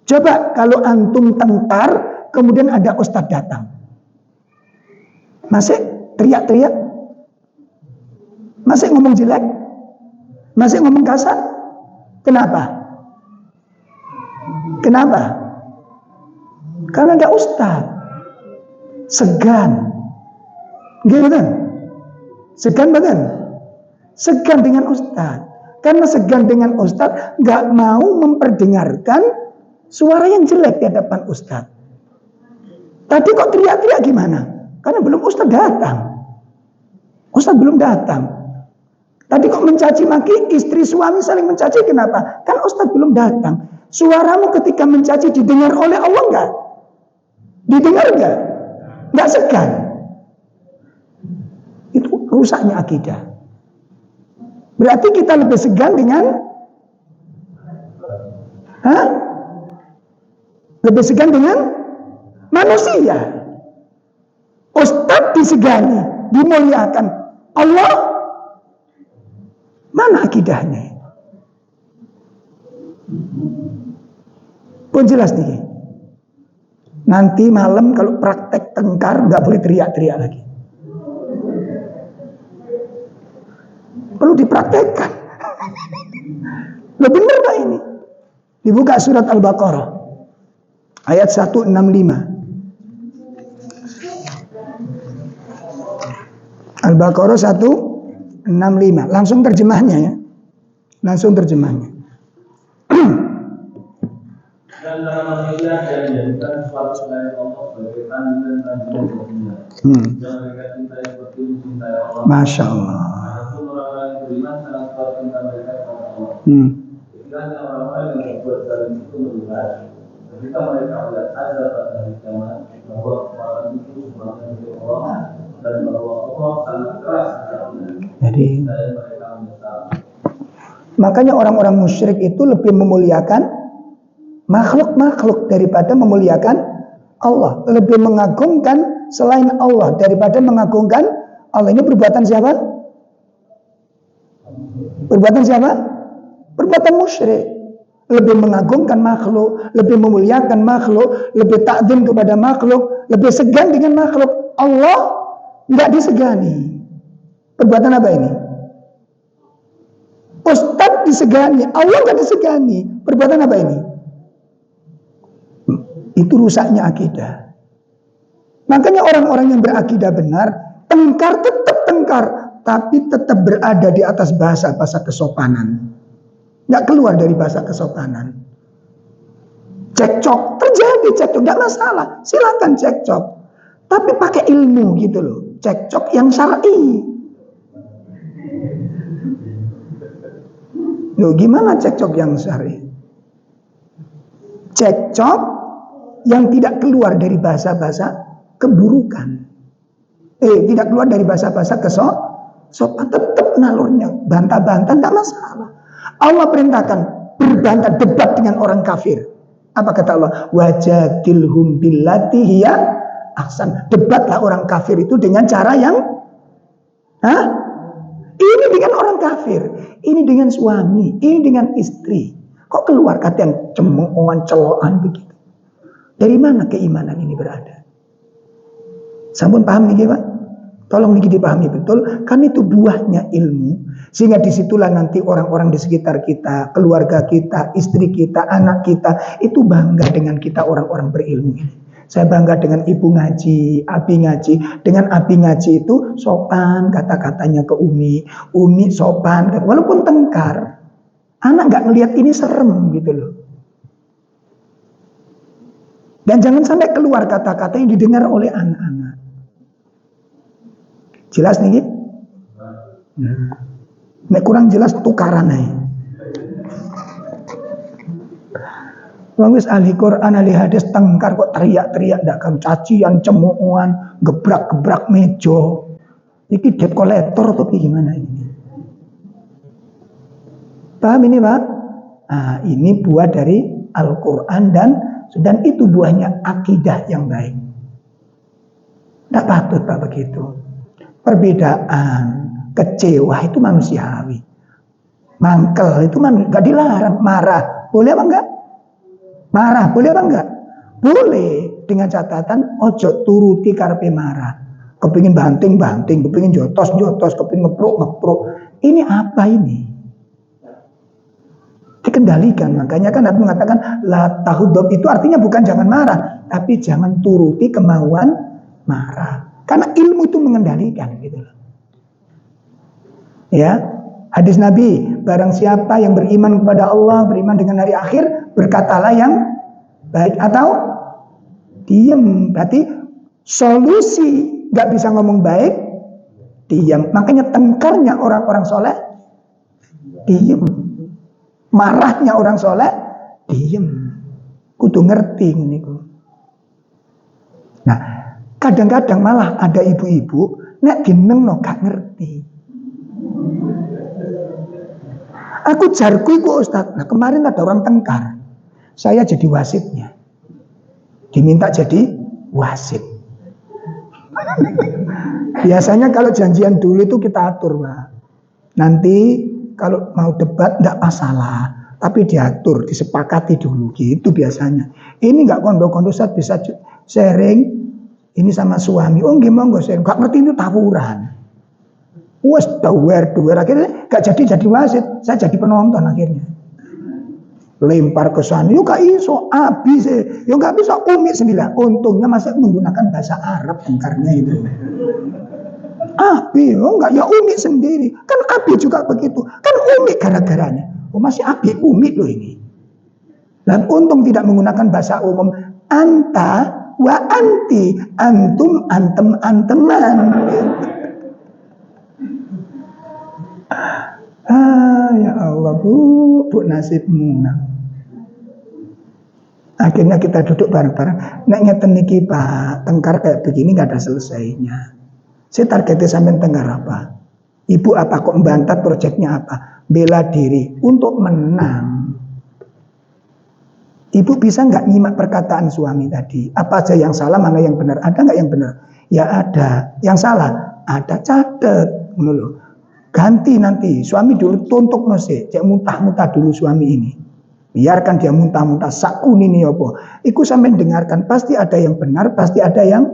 Coba kalau antum tengkar, kemudian ada Ustaz datang. Masih teriak-teriak? Masih ngomong jelek? Masih ngomong kasar? Kenapa? Kenapa? Karena ada Ustaz. Segan. Gitu. Segan badan. Segan dengan Ustaz. Karena segan dengan Ustaz, gak mau memperdengarkan suara yang jelek di hadapan Ustaz. Tadi kok teriak-teriak gimana? Karena belum Ustaz datang. Ustaz belum datang. Tadi kok mencaci maki, istri suami saling mencaci, kenapa? Kan Ustaz belum datang. Suaramu ketika mencaci didengar oleh Allah enggak? Didengar enggak? Enggak segan. Itu rusaknya akidah. Berarti kita lebih segan dengan lebih segan dengan manusia. Ustaz disegani, dimuliakan. Allah, mana akidahnya? Pun jelas nih. Nanti malam kalau praktek tengkar nggak boleh teriak-teriak lagi. Perlu dipraktekkan. Loh bener Pak ini? Dibuka surat Al-Baqarah ayat 165. Al-Baqarah 165. Langsung terjemahnya ya. Langsung terjemahnya. Dan dalam manusia yang dijadikan suatu selain Allah sebagai tandingan dan dunia. Yang mereka cintai seperti mencintai Allah. Masya Allah. Adapun orang-orang yang beriman sangat kuat cinta mereka kepada Allah. Kiranya orang-orang yang berbuat zalim itu melihat ketika mereka melihat azab pada hari kiamat bahwa orang itu sebenarnya milik Allah dan bahwa Allah sangat keras. Jadi makanya orang-orang musyrik itu lebih memuliakan makhluk-makhluk daripada memuliakan Allah. Lebih mengagungkan selain Allah daripada mengagungkan Allah. Ini perbuatan siapa? Perbuatan siapa? Perbuatan musyrik. Lebih mengagungkan makhluk, lebih memuliakan makhluk, lebih takzim kepada makhluk, lebih segan dengan makhluk. Allah enggak disegani. Perbuatan apa ini? Ustaz disegani, Allah enggak disegani. Perbuatan apa ini? Itu rusaknya akidah. Makanya orang-orang yang berakidah benar, tengkar tetap tengkar, tapi tetap berada di atas bahasa kesopanan. Nggak keluar dari bahasa kesopanan. Cekcok, terjadi cekcok, nggak masalah. Silakan cekcok. Tapi pakai ilmu gitu loh. Cekcok yang syar'i. Loh, gimana cekcok yang syar'i? Cekcok yang tidak keluar dari bahasa-bahasa keburukan. Tidak keluar dari bahasa-bahasa kesopan, tetap nalurnya. Bantah-bantah tidak masalah. Allah perintahkan berbantah, debat dengan orang kafir. Apa kata Allah? Wajadilhum billati hiya ahsan. Debatlah orang kafir itu dengan cara yang ini dengan orang kafir, ini dengan suami, ini dengan istri. Kok keluar kata yang cemongan, celoan begitu? Dari mana keimanan ini berada? Sampun paham nih Pak? Tolong nih dipahami betul, kan itu buahnya ilmu. Sehingga disitulah nanti orang-orang di sekitar kita, keluarga kita, istri kita, anak kita, itu bangga dengan kita orang-orang berilmu ini. Saya bangga dengan ibu ngaji, abi ngaji. Dengan abi ngaji itu sopan kata-katanya ke Umi. Umi sopan, walaupun tengkar. Anak nggak ngelihat ini serem gitu loh. Dan jangan sampai keluar kata-kata yang didengar oleh anak-anak. Jelas nih? Nek kurang jelas tukaran aja. Wong wis ahli Quran, ahli hadis tengkar kok teriak-teriak ndak kam cacian, cemoohan, gebrak-gebrak meja. Iki debt collector atau gimana ini? Paham ini, Pak? Nah, ini buah dari Al-Quran dan itu buahnya akidah yang baik. Tidak patut Pak begitu. Perbedaan, kecewa itu manusiawi. Mangkel itu nggak dilarang. Marah, boleh apa enggak? Marah, boleh apa enggak? Boleh, dengan catatan ojo turuti karepe marah. Kepingin banting-banting, kepingin jotos-jotos, kepingin ngepruk-ngepruk. Ini apa ini? Dikendalikan. Makanya kan Nabi mengatakan la tahudab, itu artinya bukan jangan marah, tapi jangan turuti kemauan marah. Karena ilmu itu mengendalikan gitu loh. Ya, hadis Nabi, barang siapa yang beriman kepada Allah, beriman dengan hari akhir, berkatalah yang baik atau diam. Berarti solusi nggak bisa ngomong baik, diam. Makanya tengkarnya orang-orang soleh, diam. Marahnya orang soleh, diam. Kudu ngerti ini. Nah, kadang-kadang malah ada ibu-ibu nek dinengno gak ngerti. Aku jarku iku Ustaz. Nah, kemarin ada orang tengkar. Saya jadi wasitnya. Diminta jadi wasit. Biasanya kalau janjian dulu itu kita atur, Pak. Nanti kalau mau debat enggak masalah, tapi diatur, disepakati dulu gitu biasanya. Ini enggak kondo-kondo Ustaz, bisa sharing ini sama suami. Oh, nggih monggo sharing. Enggak ngerti itu tawuran. Wes duwer akhirnya gak jadi wasit, saya jadi penonton akhirnya. Lempar ke sana, yuk gak iso, habis yuk gak bisa Umi sendiri. Untungnya masih menggunakan bahasa Arab tengkarnya itu. Abi, oh enggak ya Umi sendiri. Kan Abi juga begitu. Kan Umi gara-garanya. Oh masih Abi Umi loh ini. Dan untung tidak menggunakan bahasa umum. Anta wa anti, antum antem anteman. Ya Allah bu nasibmu. Akhirnya kita duduk bareng-bareng. Nek ngeten niki Pak, tengkar kayak begini nggak ada selesainya. Saya targetnya sampai tengkar apa? Ibu apa kok membantah proyeknya apa? Bela diri untuk menang. Ibu bisa nggak nyimak perkataan suami tadi? Apa aja yang salah, mana yang benar? Ada nggak yang benar? Ya ada. Yang salah ada, catet. Menurut. Ganti nanti, suami dulu tuntut nose, cek muntah-muntah dulu suami ini. Biarkan dia muntah-muntah, sakuni nih apa. Iku sampai dengarkan, pasti ada yang benar, pasti ada yang.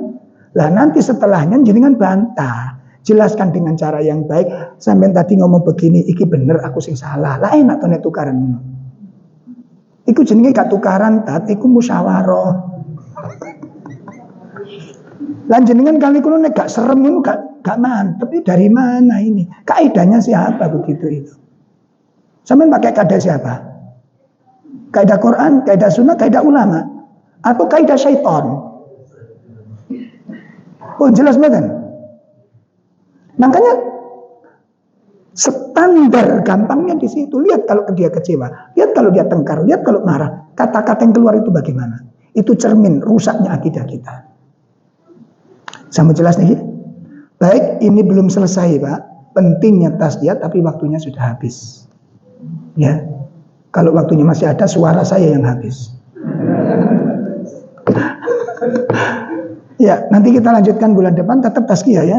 Lah nanti setelahnya jenengan bantah. Jelaskan dengan cara yang baik. Sampai tadi ngomong begini, iki bener aku sing salah. Lah enak tuh tukaran. Iku jenenge gak tukaran, iku musyawarah. Lan jenengan kali kulo nek gak serem ngono gak mantep. Ini dari mana ini? Kaidahnya siapa begitu itu? Sampeyan pakai kaidah siapa? Kaidah Quran, kaidah sunnah, kaidah ulama, atau kaidah syaitan? Oh jelas banget. Makanya standar gampangnya di situ. Lihat kalau dia kecewa, lihat kalau dia tengkar, lihat kalau marah. Kata-kata yang keluar itu bagaimana? Itu cermin rusaknya akidah kita. Sama jelas nih. Baik, ini belum selesai, Pak. Pentingnya tasbih, tapi waktunya sudah habis. Ya, kalau waktunya masih ada, suara saya yang habis. Ya, nanti kita lanjutkan bulan depan, tetap tazkiyah ya.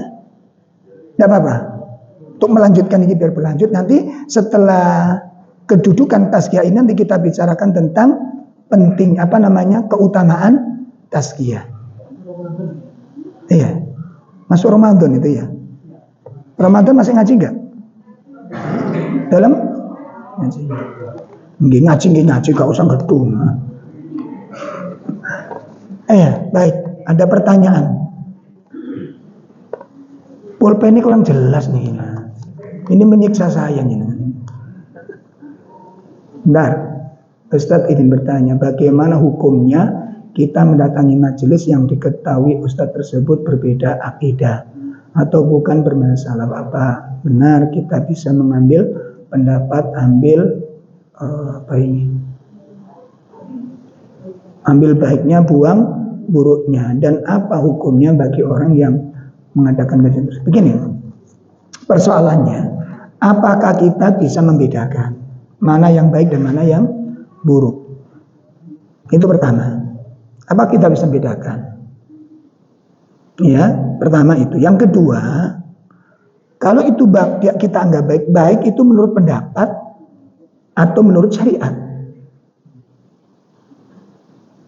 Tidak apa-apa. Untuk melanjutkan ini biar berlanjut, nanti setelah kedudukan tazkiyah ini nanti kita bicarakan tentang penting keutamaan tazkiyah. Iya. Masuk Ramadan itu ya. Ramadan masih ngaji enggak? Dalam ngaji. Nggih ngaji gak usah gedung. Baik, ada pertanyaan. Pulpen ini kurang jelas nih. Ini menyiksa saya nih. Bentar. Ustadz ingin bertanya, bagaimana hukumnya kita mendatangi majelis yang diketahui ustadz tersebut berbeda akidah atau bukan bermasalah? Apa benar kita bisa mengambil pendapat ambil baiknya, buang buruknya, dan apa hukumnya bagi orang yang mengadakan kajian tersebut? Begini, persoalannya, apakah kita bisa membedakan mana yang baik dan mana yang buruk? Itu pertama. Apa kita bisa membedakan? Ya, pertama itu. Yang kedua, kalau itu kita anggap baik itu menurut pendapat atau menurut syariat.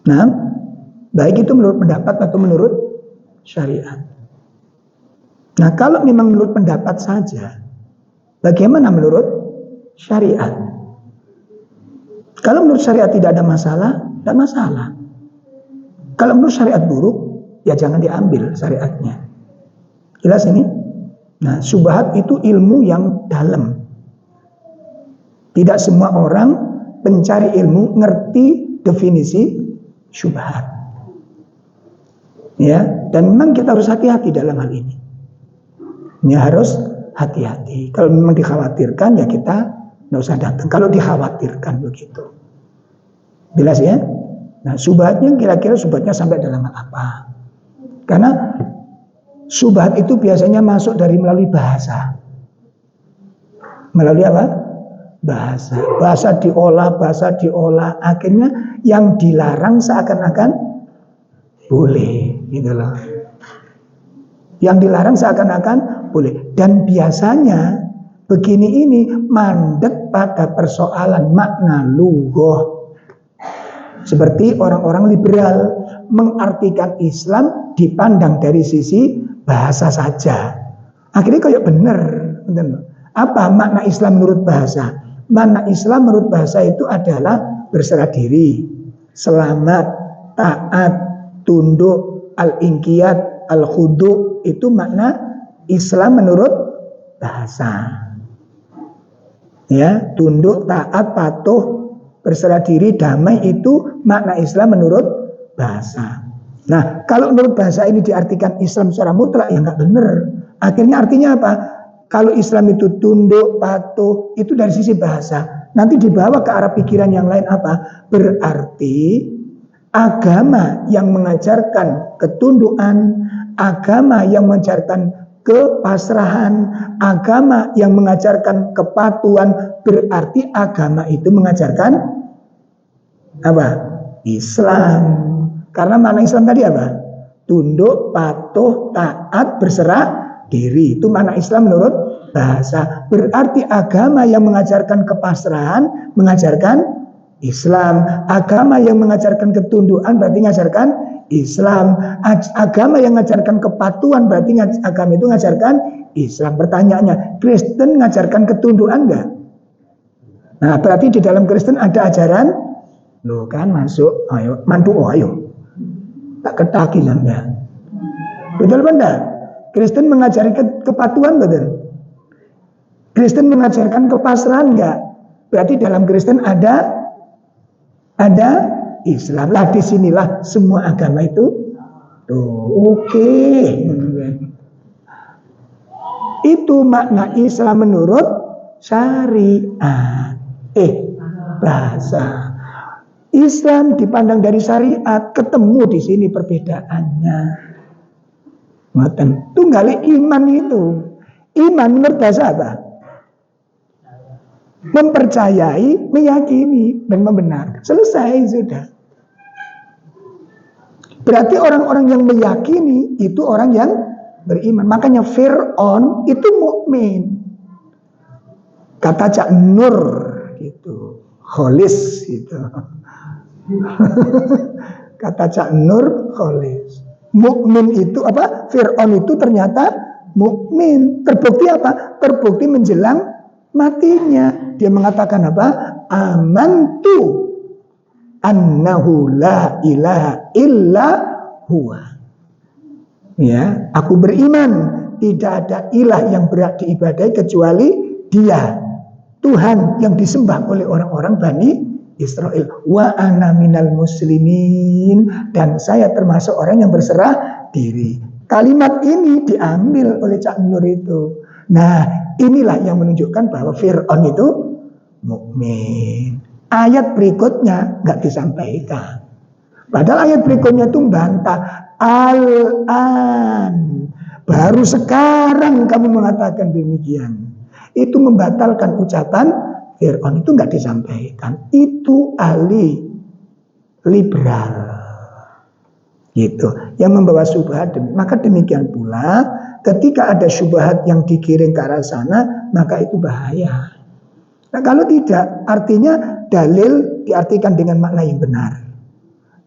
Nah, baik itu menurut pendapat atau menurut syariat. Nah, kalau memang menurut pendapat saja, bagaimana menurut syariat? Kalau menurut syariat tidak ada masalah, tidak masalah. Kalau menurut syariat buruk, ya jangan diambil syariatnya. Jelas ini? Nah, syubhat itu ilmu yang dalam. Tidak semua orang pencari ilmu ngerti definisi syubhat. Ya, dan memang kita harus hati-hati dalam hal ini. Ya, harus hati-hati. Kalau memang dikhawatirkan, ya kita nggak usah datang. Kalau dikhawatirkan begitu. Jelas ya? Nah, syubhatnya kira-kira syubhatnya sampai dalam hal apa? Karena syubhat itu biasanya masuk dari melalui bahasa. Melalui apa? Bahasa. Bahasa diolah. Akhirnya yang dilarang seakan-akan boleh, gitu loh. Yang dilarang seakan-akan boleh. Dan biasanya begini ini mandek pada persoalan makna lughah. Seperti orang-orang liberal mengartikan Islam dipandang dari sisi bahasa saja. Akhirnya kayak benar. Apa makna Islam menurut bahasa? Makna Islam menurut bahasa itu adalah berserah diri, selamat, taat, tunduk, al-inqiyad, al-khudu. Itu makna Islam menurut bahasa. Ya, tunduk, taat, patuh, berserah diri, damai, itu makna Islam menurut bahasa. Nah, kalau menurut bahasa ini diartikan Islam secara mutlak, ya nggak benar. Akhirnya artinya apa? Kalau Islam itu tunduk, patuh, itu dari sisi bahasa. Nanti dibawa ke arah pikiran yang lain apa? Berarti agama yang mengajarkan ketundukan, agama yang mengajarkan kepasrahan, agama yang mengajarkan kepatuhan, berarti agama itu mengajarkan apa? Islam. Karena makna Islam tadi apa? Tunduk, patuh, taat, berserah diri. Itu makna Islam menurut bahasa. Berarti agama yang mengajarkan kepasrahan mengajarkan Islam. Agama yang mengajarkan ketundukan berarti mengajarkan Islam. Agama yang mengajarkan kepatuhan berarti agama itu mengajarkan Islam. Pertanyaannya, Kristen mengajarkan ketundukan enggak? Nah, berarti di dalam Kristen ada ajaran, loh kan masuk, ayo, mantu, ayo. Tak ketaki Anda. Betul benar? Kristen mengajari kepatuhan betul? Kristen mengajarkan kepasrahan enggak? Berarti dalam Kristen ada ada Islam. Lah disinilah semua agama itu oke. Itu makna Islam menurut syariat. Bahasa Islam dipandang dari syariat, ketemu di sini perbedaannya. Ngoten. Tunggal iman itu. Iman menurut bahasa apa? Mempercayai, meyakini dan membenarkan. Selesai sudah. Berarti orang-orang yang meyakini itu orang yang beriman. Makanya Fir'aun itu mukmin. Kata Cak Nur gitu. Kholis gitu. Kata Cak Nur kholis. Mukmin itu apa? Fir'aun itu ternyata mukmin. Terbukti apa? Terbukti menjelang matinya. Dia mengatakan apa? Amantu annahu la ilaha illa huwa. Ya, aku beriman tidak ada ilah yang berhak diibadahi kecuali Dia, Tuhan yang disembah oleh orang-orang Bani Israel. Wa ana minal muslimin, dan saya termasuk orang yang berserah diri. Kalimat ini diambil oleh Cak Nur itu. Nah, inilah yang menunjukkan bahwa Fir'aun itu mukmin. Ayat berikutnya nggak disampaikan. Padahal ayat berikutnya itu membantah. Al-an, baru sekarang kamu mengatakan demikian. Itu membatalkan ucapan Fir'aun, itu nggak disampaikan. Itu ahli liberal, gitu, yang membawa syubhat. Maka demikian pula, ketika ada syubhat yang dikirim ke arah sana, maka itu bahaya. Nah, kalau tidak, artinya dalil diartikan dengan makna yang benar.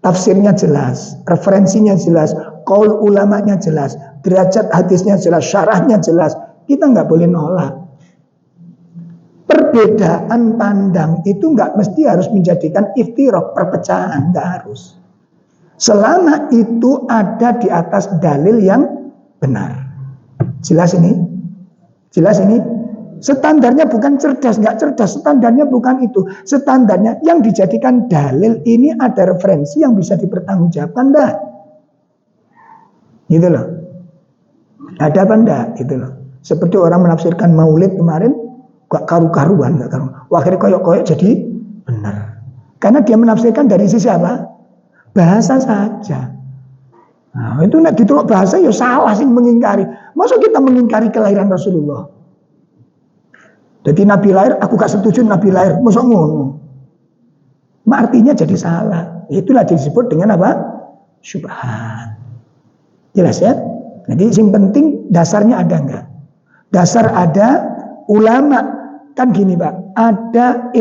Tafsirnya jelas, referensinya jelas, qaul ulamanya jelas, derajat hadisnya jelas, syarahnya jelas. Kita nggak boleh nolak. Perbedaan pandang itu nggak mesti harus menjadikan iftiraq, perpecahan, nggak harus. Selama itu ada di atas dalil yang benar. Jelas ini? Jelas ini? Standarnya bukan cerdas, nggak cerdas. Standarnya bukan itu. Standarnya yang dijadikan dalil ini ada referensi yang bisa dipertanggungjawabkan, dah. Gitu loh. Ada apa enggak? Gitu loh. Seperti orang menafsirkan Maulid kemarin, gak karu-karuan, gak karu. Akhirnya koyok-koyok jadi benar. Karena dia menafsirkan dari sisi apa? Bahasa saja. Nah, itu nak ditolak bahasa ya salah sih mengingkari. Masa kita mengingkari kelahiran Rasulullah? Jadi Nabi lahir, aku gak setuju Nabi lahir. Masa ngono? Artinya jadi salah. Itulah disebut dengan apa? Syubhat. Jelas ya? Jadi yang penting dasarnya ada enggak? Dasar ada, ulama kan gini Pak. Ada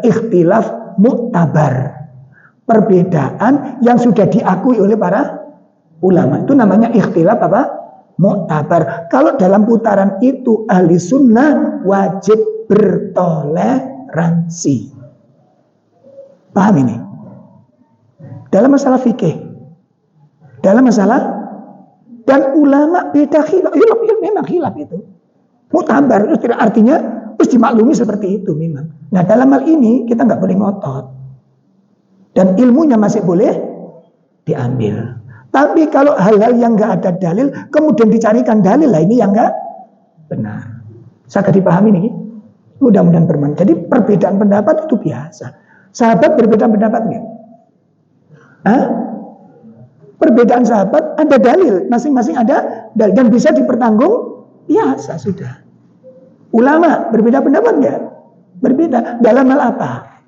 ikhtilaf muktabar. Perbedaan yang sudah diakui oleh para ulama. Itu namanya ikhtilaf apa? Muktabar. Kalau dalam putaran itu ahli sunnah wajib bertoleransi. Paham ini? Dalam masalah fikih, dalam masalah, dan ulama beda khilaf. Memang khilaf itu muktabar, itu tidak artinya harus dimaklumi seperti itu memang. Nah dalam hal ini kita nggak boleh ngotot, dan ilmunya masih boleh diambil. Tapi kalau hal-hal yang nggak ada dalil, kemudian dicarikan dalil, lah ini yang nggak benar. Sangat dipahami nih? Mudah-mudahan bermanfaat. Jadi perbedaan pendapat itu biasa. Sahabat berbeda pendapat nggak? Perbedaan sahabat ada dalil, masing-masing ada dalil dan bisa dipertanggung. Biasa sudah. Ulama berbeda pendapat nggak? Berbeda. Dalam hal apa?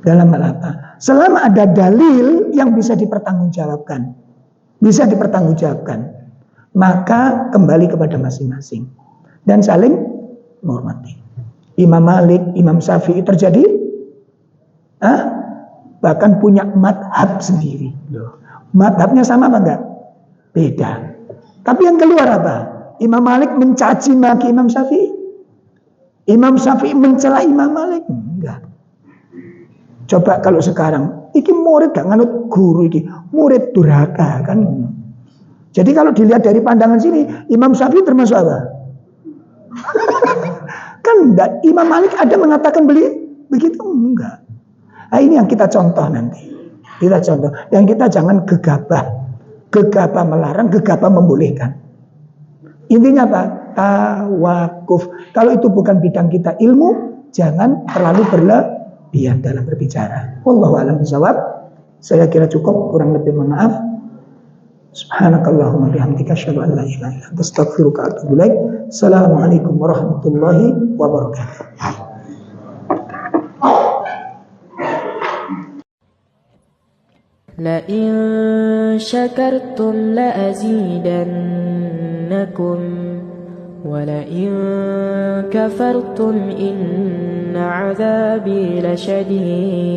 Dalam hal apa? Selama ada dalil yang bisa dipertanggungjawabkan, maka kembali kepada masing-masing dan saling menghormati. Imam Malik, Imam Syafi'i terjadi, bahkan punya madhab sendiri. Madhabnya sama apa enggak? Beda. Tapi yang keluar apa? Imam Malik mencaci maki Imam Syafi'i. Imam Syafi'i mencela Imam Malik. Enggak. Coba kalau sekarang, iki murid gak nganut guru iki, murid durhaka kan. Jadi kalau dilihat dari pandangan sini, Imam Syafi'i termasuk apa? Kan enggak, Imam Malik ada mengatakan begitu? Enggak. Nah ini yang kita contoh nanti. Kita contoh. Dan kita jangan gegabah. Gegabah melarang, gegabah membolehkan. Intinya apa? Tawakuf. Kalau itu bukan bidang kita ilmu, jangan terlalu berlebihan dalam berbicara. Wallahu a'lam bishawab. Saya kira cukup, kurang lebih mohon maaf. Subhanakallahumma bihamdika asyhadu an la ilaha illa anta astaghfiruka wa atubu ilaik. Assalamualaikum warahmatullahi wabarakatuh. لئن شكرتم لأزيدنكم ولئن كفرتم إن عذابي لشديد